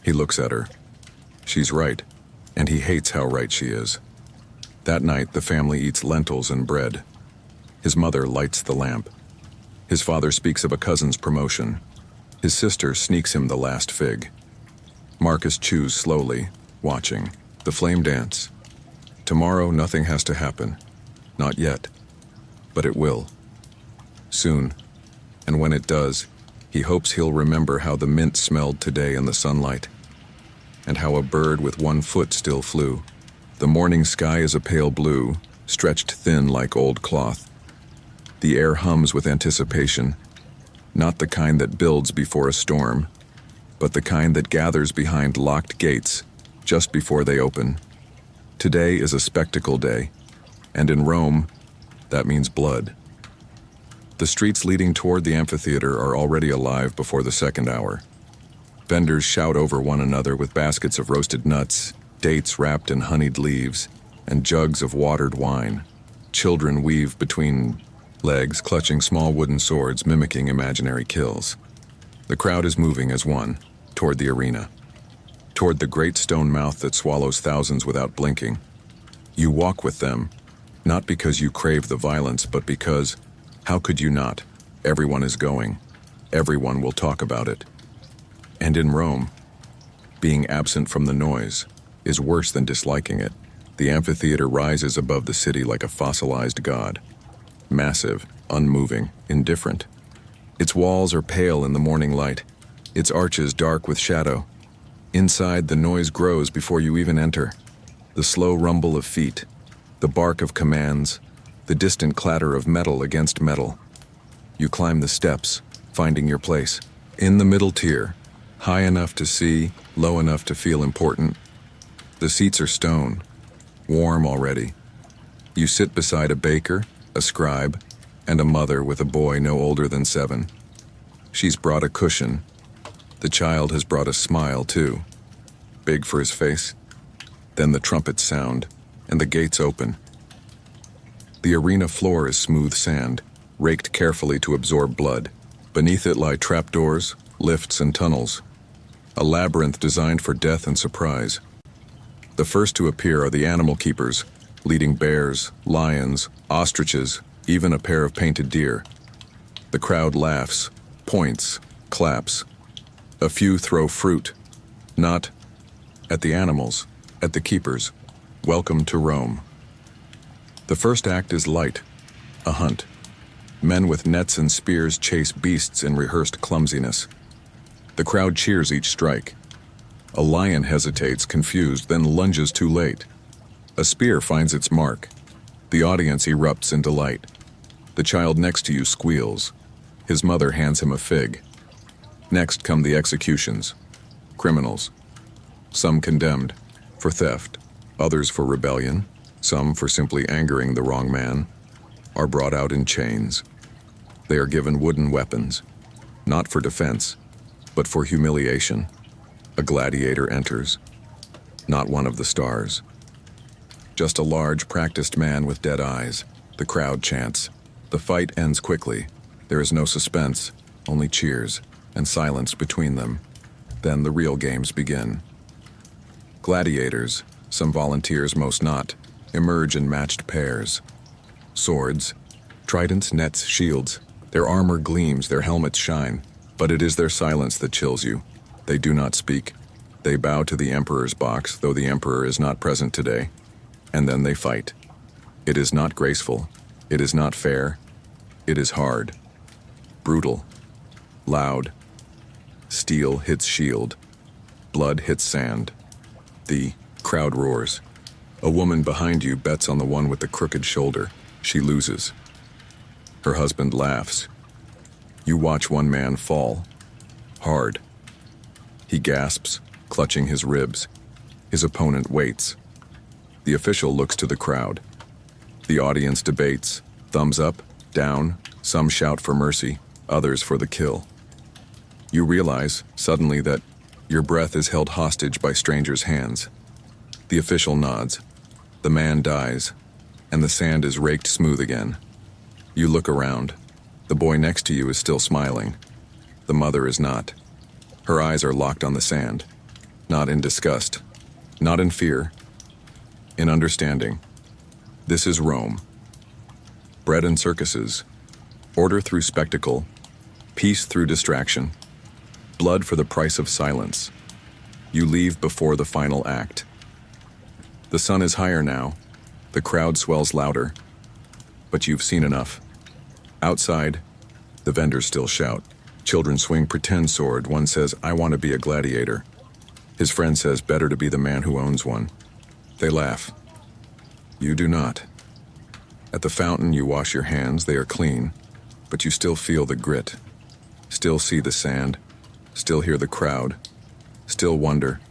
He looks at her. She's right, and he hates how right she is. That night, the family eats lentils and bread. His mother lights the lamp. His father speaks of a cousin's promotion. His sister sneaks him the last fig. Marcus chews slowly, watching. The flame dance. Tomorrow, nothing has to happen. Not yet. But it will. Soon. And when it does, he hopes he'll remember how the mint smelled today in the sunlight, and how a bird with 1 foot still flew. The morning sky is a pale blue, stretched thin like old cloth. The air hums with anticipation, not the kind that builds before a storm, but the kind that gathers behind locked gates just before they open. Today is a spectacle day, and in Rome, that means blood. The streets leading toward the amphitheater are already alive before the 2nd hour. Vendors shout over one another with baskets of roasted nuts, dates wrapped in honeyed leaves, and jugs of watered wine. Children weave between legs, clutching small wooden swords mimicking imaginary kills. The crowd is moving as one, toward the arena, toward the great stone mouth that swallows thousands without blinking. You walk with them, not because you crave the violence, but because, how could you not? Everyone is going. Everyone will talk about it. And in Rome, being absent from the noise is worse than disliking it. The amphitheater rises above the city like a fossilized god. Massive, unmoving, indifferent. Its walls are pale in the morning light, its arches dark with shadow. Inside, the noise grows before you even enter. The slow rumble of feet, the bark of commands, the distant clatter of metal against metal. You climb the steps, finding your place. In the middle tier, high enough to see, low enough to feel important. The seats are stone, warm already. You sit beside a baker, a scribe, and a mother with a boy no older than 7. She's brought a cushion. The child has brought a smile, too. Big for his face. Then the trumpets sound, and the gates open. The arena floor is smooth sand, raked carefully to absorb blood. Beneath it lie trapdoors, lifts, and tunnels. A labyrinth designed for death and surprise. The first to appear are the animal keepers, leading bears, lions, ostriches, even a pair of painted deer. The crowd laughs, points, claps. A few throw fruit, not at the animals, at the keepers. Welcome to Rome. The first act is light, a hunt. Men with nets and spears chase beasts in rehearsed clumsiness. The crowd cheers each strike. A lion hesitates, confused, then lunges too late. A spear finds its mark. The audience erupts in delight. The child next to you squeals. His mother hands him a fig. Next come the executions. Criminals. Some condemned for theft, others for rebellion, some for simply angering the wrong man, are brought out in chains. They are given wooden weapons, not for defense, but for humiliation. A gladiator enters, not one of the stars. Just a large, practiced man with dead eyes. The crowd chants. The fight ends quickly. There is no suspense, only cheers, and silence between them. Then the real games begin. Gladiators, some volunteers, most not, emerge in matched pairs. Swords, tridents, nets, shields. Their armor gleams, their helmets shine. But it is their silence that chills you. They do not speak. They bow to the Emperor's box, though the Emperor is not present today. And then they fight. It is not graceful. It is not fair. It is hard. Brutal. Loud. Steel hits shield. Blood hits sand. The crowd roars. A woman behind you bets on the one with the crooked shoulder. She loses. Her husband laughs. You watch one man fall. Hard. He gasps, clutching his ribs. His opponent waits. The official looks to the crowd. The audience debates. Thumbs up, down, some shout for mercy, others for the kill. You realize, suddenly, that your breath is held hostage by strangers' hands. The official nods. The man dies, and the sand is raked smooth again. You look around. The boy next to you is still smiling. The mother is not. Her eyes are locked on the sand. Not in disgust. Not in fear. In understanding. This is Rome. Bread and circuses. Order through spectacle. Peace through distraction. Blood for the price of silence. You leave before the final act. The sun is higher now. The crowd swells louder. But you've seen enough. Outside, the vendors still shout. Children swing pretend sword. One says, "I want to be a gladiator." His friend says, "Better to be the man who owns one." They laugh. You do not. At the fountain, you wash your hands. They are clean, but you still feel the grit. Still see the sand. Still hear the crowd. Still wonder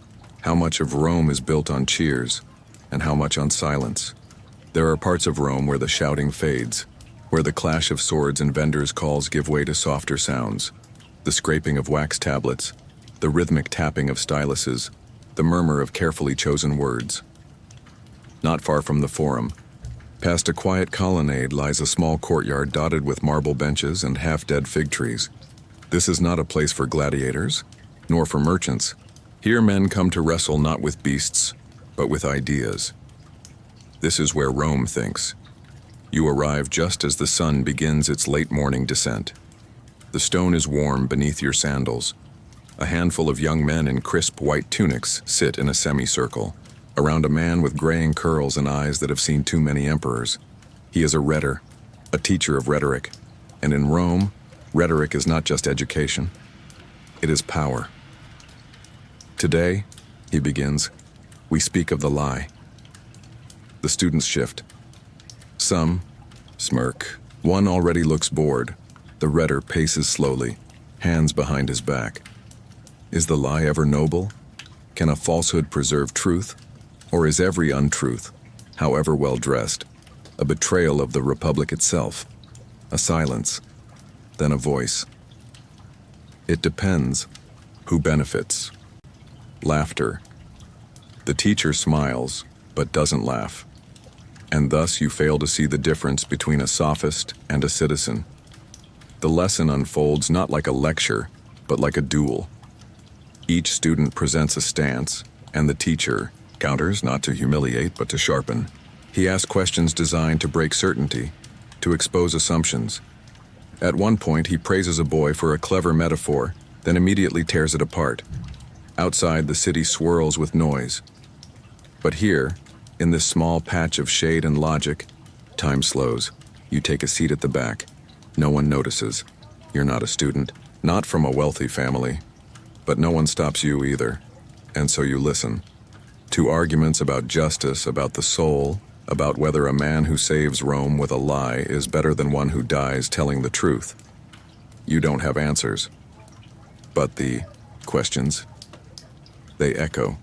how much of Rome is built on cheers and how much on silence. There are parts of Rome where the shouting fades, where the clash of swords and vendors' calls give way to softer sounds, the scraping of wax tablets, the rhythmic tapping of styluses, the murmur of carefully chosen words. Not far from the Forum, past a quiet colonnade, lies a small courtyard dotted with marble benches and half-dead fig trees. This is not a place for gladiators, nor for merchants. Here men come to wrestle not with beasts, but with ideas. This is where Rome thinks. You arrive just as the sun begins its late morning descent. The stone is warm beneath your sandals. A handful of young men in crisp white tunics sit in a semicircle, around a man with graying curls and eyes that have seen too many emperors. He is a rhetor, a teacher of rhetoric, and in Rome, rhetoric is not just education. It is power. Today, he begins, we speak of the lie. The students shift. Some smirk. One already looks bored. The rhetor paces slowly, hands behind his back. Is the lie ever noble? Can a falsehood preserve truth? Or is every untruth, however well dressed, a betrayal of the republic itself? A silence, then a voice. It depends. Who benefits? Laughter. The teacher smiles, but doesn't laugh. And thus you fail to see the difference between a sophist and a citizen. The lesson unfolds not like a lecture, but like a duel. Each student presents a stance, and the teacher counters not to humiliate, but to sharpen. He asks questions designed to break certainty, to expose assumptions. At one point, he praises a boy for a clever metaphor, then immediately tears it apart. Outside, the city swirls with noise. But here, in this small patch of shade and logic, time slows. You take a seat at the back. No one notices. You're not a student, not from a wealthy family. But no one stops you either. And so you listen. To arguments about justice, about the soul, about whether a man who saves Rome with a lie is better than one who dies telling the truth. You don't have answers. But the questions, they echo.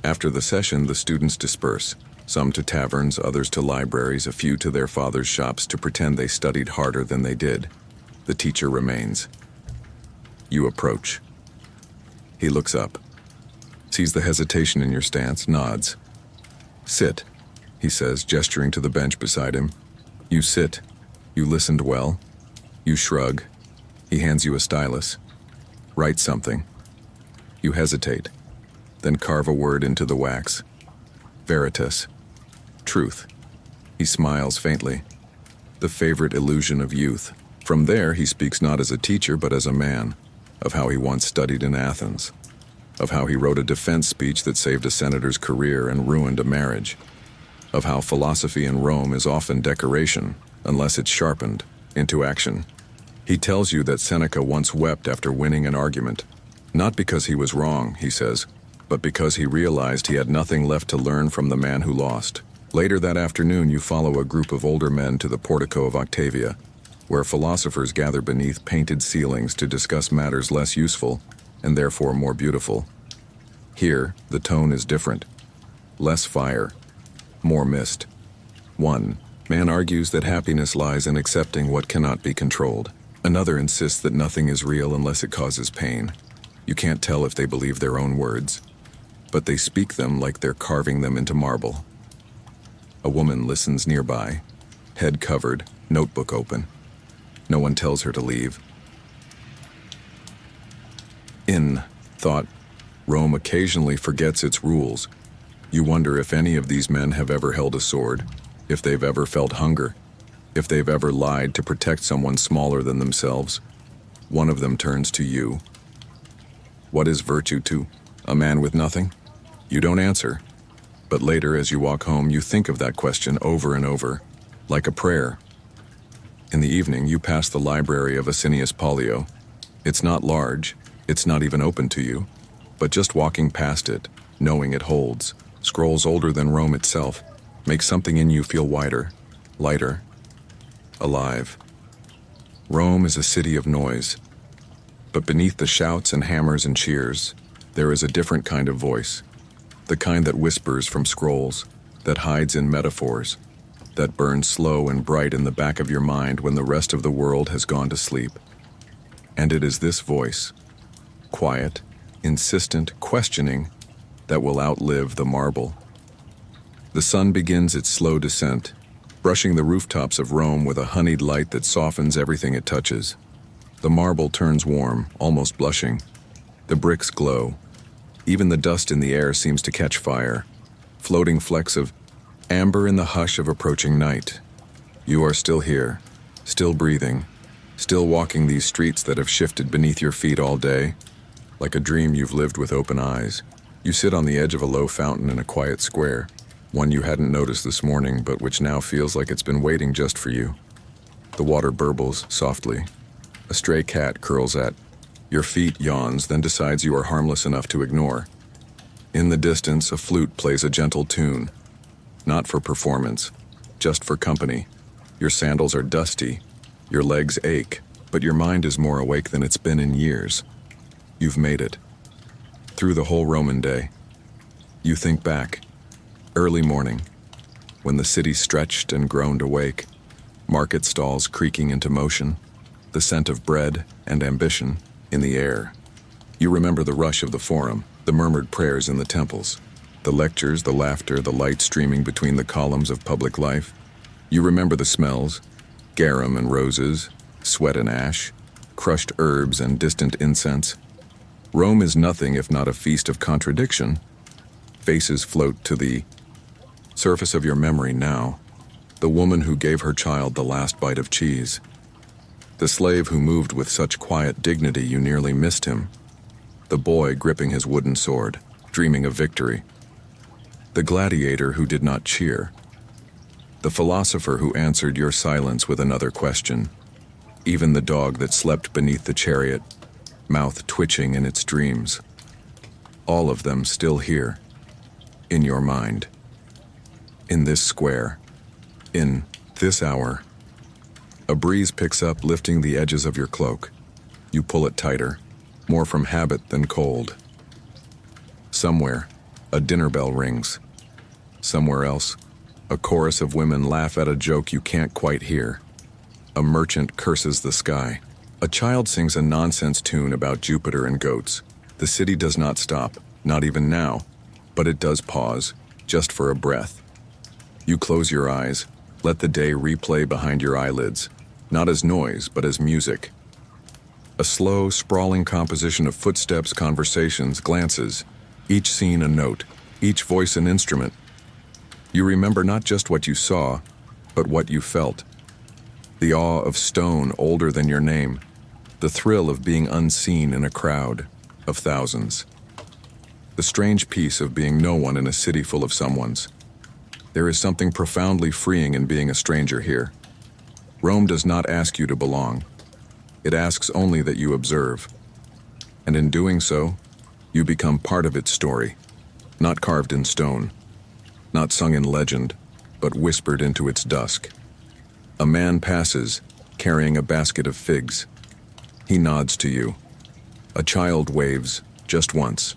After the session, the students disperse, some to taverns, others to libraries, a few to their father's shops to pretend they studied harder than they did. The teacher remains. You approach. He looks up, sees the hesitation in your stance, nods. Sit, he says, gesturing to the bench beside him. You sit. You listened well. You shrug. He hands you a stylus. Write something. You hesitate, then carve a word into the wax. Veritas. Truth. He smiles faintly. The favorite illusion of youth. From there, he speaks not as a teacher, but as a man, of how he once studied in Athens, of how he wrote a defense speech that saved a senator's career and ruined a marriage, of how philosophy in Rome is often decoration, unless it's sharpened into action. He tells you that Seneca once wept after winning an argument, not because he was wrong, he says, but because he realized he had nothing left to learn from the man who lost. Later that afternoon, you follow a group of older men to the portico of Octavia, where philosophers gather beneath painted ceilings to discuss matters less useful and therefore more beautiful. Here, the tone is different. Less fire, more mist. One man argues that happiness lies in accepting what cannot be controlled. Another insists that nothing is real unless it causes pain. You can't tell if they believe their own words, but they speak them like they're carving them into marble. A woman listens nearby, head covered, notebook open. No one tells her to leave. In thought, Rome occasionally forgets its rules. You wonder if any of these men have ever held a sword, if they've ever felt hunger, if they've ever lied to protect someone smaller than themselves. One of them turns to you. What is virtue to a man with nothing? You don't answer. But later, as you walk home, you think of that question over and over, like a prayer. In the evening, you pass the library of Asinius Pollio. It's not large, it's not even open to you, but just walking past it, knowing it holds scrolls older than Rome itself, makes something in you feel wider, lighter, alive. Rome is a city of noise, but beneath the shouts and hammers and cheers, there is a different kind of voice, the kind that whispers from scrolls, that hides in metaphors, that burns slow and bright in the back of your mind when the rest of the world has gone to sleep. And it is this voice, quiet, insistent, questioning, that will outlive the marble. The sun begins its slow descent, brushing the rooftops of Rome with a honeyed light that softens everything it touches. The marble turns warm, almost blushing. The bricks glow. Even the dust in the air seems to catch fire, floating flecks of amber in the hush of approaching night. You are still here, still breathing, still walking these streets that have shifted beneath your feet all day, like a dream you've lived with open eyes. You sit on the edge of a low fountain in a quiet square, one you hadn't noticed this morning, but which now feels like it's been waiting just for you. The water burbles softly. A stray cat curls at your feet, yawns, then decides you are harmless enough to ignore. In the distance, a flute plays a gentle tune, not for performance, just for company. Your sandals are dusty, your legs ache, but your mind is more awake than it's been in years. You've made it. Through the whole Roman day. You think back. Early morning, when the city stretched and groaned awake, market stalls creaking into motion, the scent of bread and ambition in the air. You remember the rush of the forum, the murmured prayers in the temples, the lectures, the laughter, the light streaming between the columns of public life. You remember the smells, garum and roses, sweat and ash, crushed herbs and distant incense. Rome is nothing if not a feast of contradiction. Faces float to the surface of your memory now. The woman who gave her child the last bite of cheese. The slave who moved with such quiet dignity you nearly missed him. The boy gripping his wooden sword, dreaming of victory. The gladiator who did not cheer. The philosopher who answered your silence with another question. Even the dog that slept beneath the chariot, mouth twitching in its dreams. All of them still here, in your mind. In this square, in this hour. A breeze picks up, lifting the edges of your cloak. You pull it tighter, more from habit than cold. Somewhere, a dinner bell rings. Somewhere else, a chorus of women laugh at a joke you can't quite hear. A merchant curses the sky. A child sings a nonsense tune about Jupiter and goats. The city does not stop, not even now, but it does pause, just for a breath. You close your eyes, let the day replay behind your eyelids, not as noise, but as music. A slow, sprawling composition of footsteps, conversations, glances, each scene a note, each voice an instrument. You remember not just what you saw, but what you felt. The awe of stone older than your name, the thrill of being unseen in a crowd of thousands. The strange peace of being no one in a city full of someones. There is something profoundly freeing in being a stranger here. Rome does not ask you to belong. It asks only that you observe. And in doing so, you become part of its story, not carved in stone, not sung in legend, but whispered into its dusk. A man passes, carrying a basket of figs. He nods to you. A child waves, just once.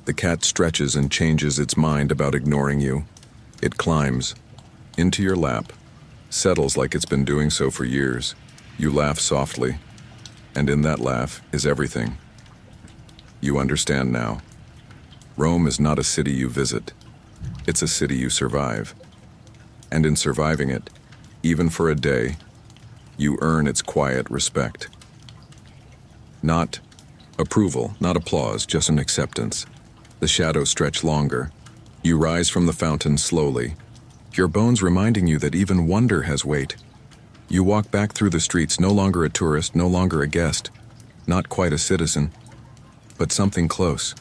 The cat stretches and changes its mind about ignoring you. It climbs into your lap, settles like it's been doing so for years. You laugh softly, and in that laugh is everything. You understand now. Rome is not a city you visit. It's a city you survive. And in surviving it, even for a day, you earn its quiet respect. Not approval, not applause, just an acceptance. The shadows stretch longer. You rise from the fountain slowly, your bones reminding you that even wonder has weight. You walk back through the streets, no longer a tourist, no longer a guest, not quite a citizen, but something close.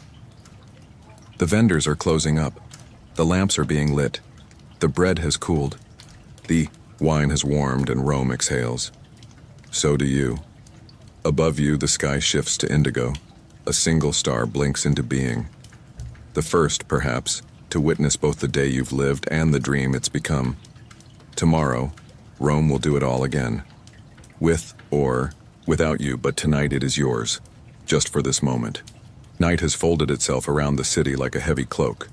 The vendors are closing up. The lamps are being lit. The bread has cooled. The wine has warmed and Rome exhales. So do you. Above you, the sky shifts to indigo. A single star blinks into being. The first, perhaps, to witness both the day you've lived and the dream it's become. Tomorrow, Rome will do it all again. With or without you, but tonight it is yours, just for this moment. Night has folded itself around the city like a heavy cloak.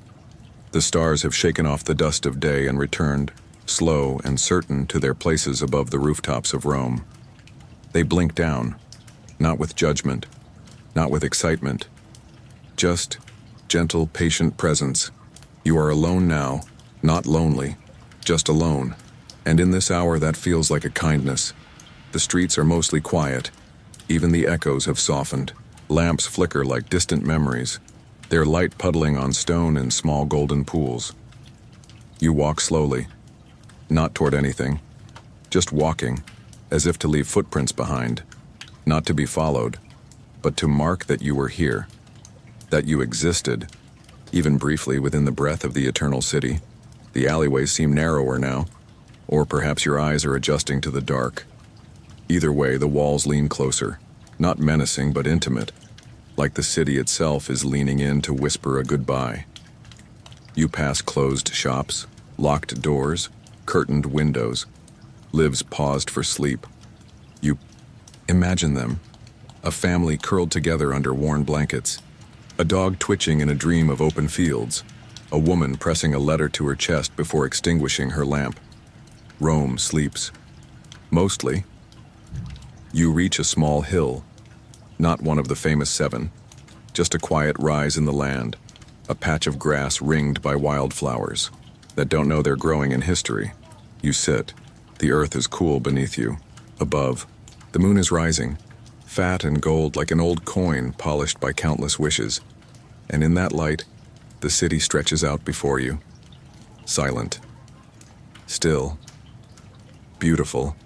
The stars have shaken off the dust of day and returned, slow and certain, to their places above the rooftops of Rome. They blink down, not with judgment, not with excitement, just gentle, patient presence. You are alone now, not lonely, just alone. And in this hour that feels like a kindness. The streets are mostly quiet. Even the echoes have softened. Lamps flicker like distant memories, their light puddling on stone in small golden pools. You walk slowly, not toward anything, just walking, as if to leave footprints behind, not to be followed, but to mark that you were here, that you existed, even briefly within the breath of the eternal city. The alleyways seem narrower now, or perhaps your eyes are adjusting to the dark. Either way, the walls lean closer, not menacing but intimate, like the city itself is leaning in to whisper a goodbye. You pass closed shops, locked doors, curtained windows, lives paused for sleep. You imagine them, a family curled together under worn blankets, a dog twitching in a dream of open fields, a woman pressing a letter to her chest before extinguishing her lamp. Rome sleeps. Mostly. You reach a small hill, not one of the famous seven, just a quiet rise in the land, a patch of grass ringed by wildflowers that don't know they're growing in history. You sit. The earth is cool beneath you. Above, the moon is rising, fat and gold like an old coin polished by countless wishes. And in that light, the city stretches out before you. Silent. Still. Beautiful.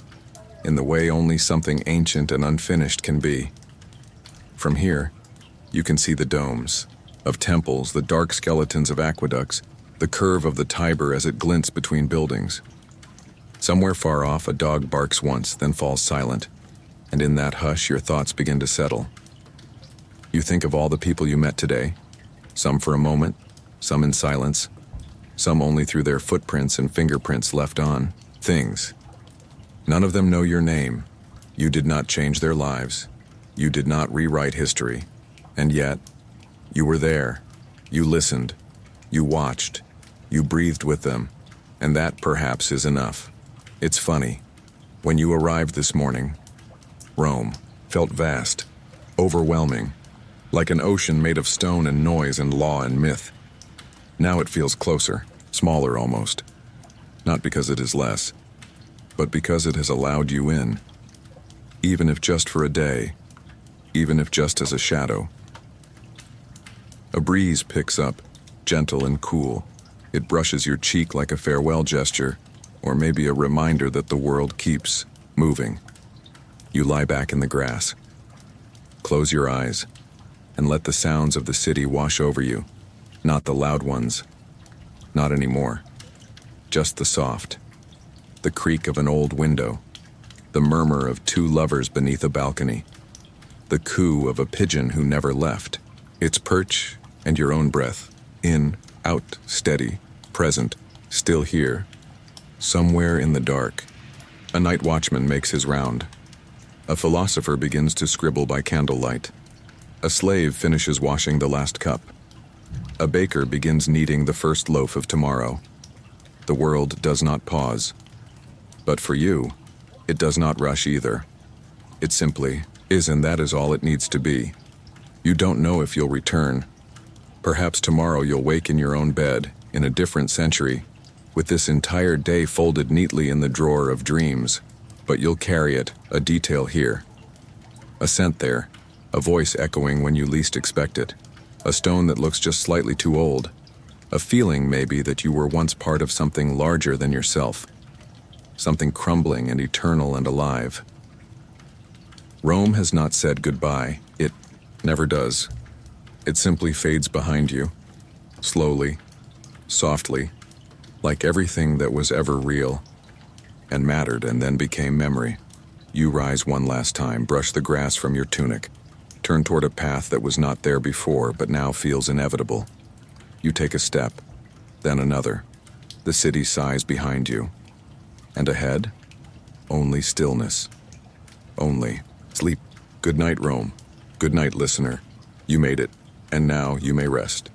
In the way only something ancient and unfinished can be. From here, you can see the domes of temples, the dark skeletons of aqueducts, the curve of the Tiber as it glints between buildings. Somewhere far off, a dog barks once, then falls silent, and in that hush, your thoughts begin to settle. You think of all the people you met today, some for a moment, some in silence, some only through their footprints and fingerprints left on things. None of them know your name. You did not change their lives. You did not rewrite history. And yet, you were there. You listened. You watched. You breathed with them. And that, perhaps, is enough. It's funny. When you arrived this morning, Rome felt vast, overwhelming, like an ocean made of stone and noise and law and myth. Now it feels closer, smaller almost. Not because it is less, but because it has allowed you in. Even if just for a day, even if just as a shadow. A breeze picks up, gentle and cool. It brushes your cheek like a farewell gesture, or maybe a reminder that the world keeps moving. You lie back in the grass. Close your eyes, and let the sounds of the city wash over you. Not the loud ones. Not anymore. Just the soft. The creak of an old window. The murmur of two lovers beneath a balcony. The coo of a pigeon who never left. Its perch and your own breath. In, out, steady, present, still here. Somewhere in the dark. A night watchman makes his round. A philosopher begins to scribble by candlelight. A slave finishes washing the last cup. A baker begins kneading the first loaf of tomorrow. The world does not pause. But for you, it does not rush either. It simply is, and that is all it needs to be. You don't know if you'll return. Perhaps tomorrow you'll wake in your own bed, in a different century, with this entire day folded neatly in the drawer of dreams. But you'll carry it, a detail here. A scent there, a voice echoing when you least expect it. A stone that looks just slightly too old. A feeling, maybe, that you were once part of something larger than yourself. Something crumbling and eternal and alive. Rome has not said goodbye. It never does. It simply fades behind you. Slowly, softly, like everything that was ever real and mattered and then became memory. You rise one last time, brush the grass from your tunic, turn toward a path that was not there before but now feels inevitable. You take a step, then another. The city sighs behind you. And ahead, only stillness. Only sleep. Good night, Rome. Good night, listener. You made it, and now you may rest.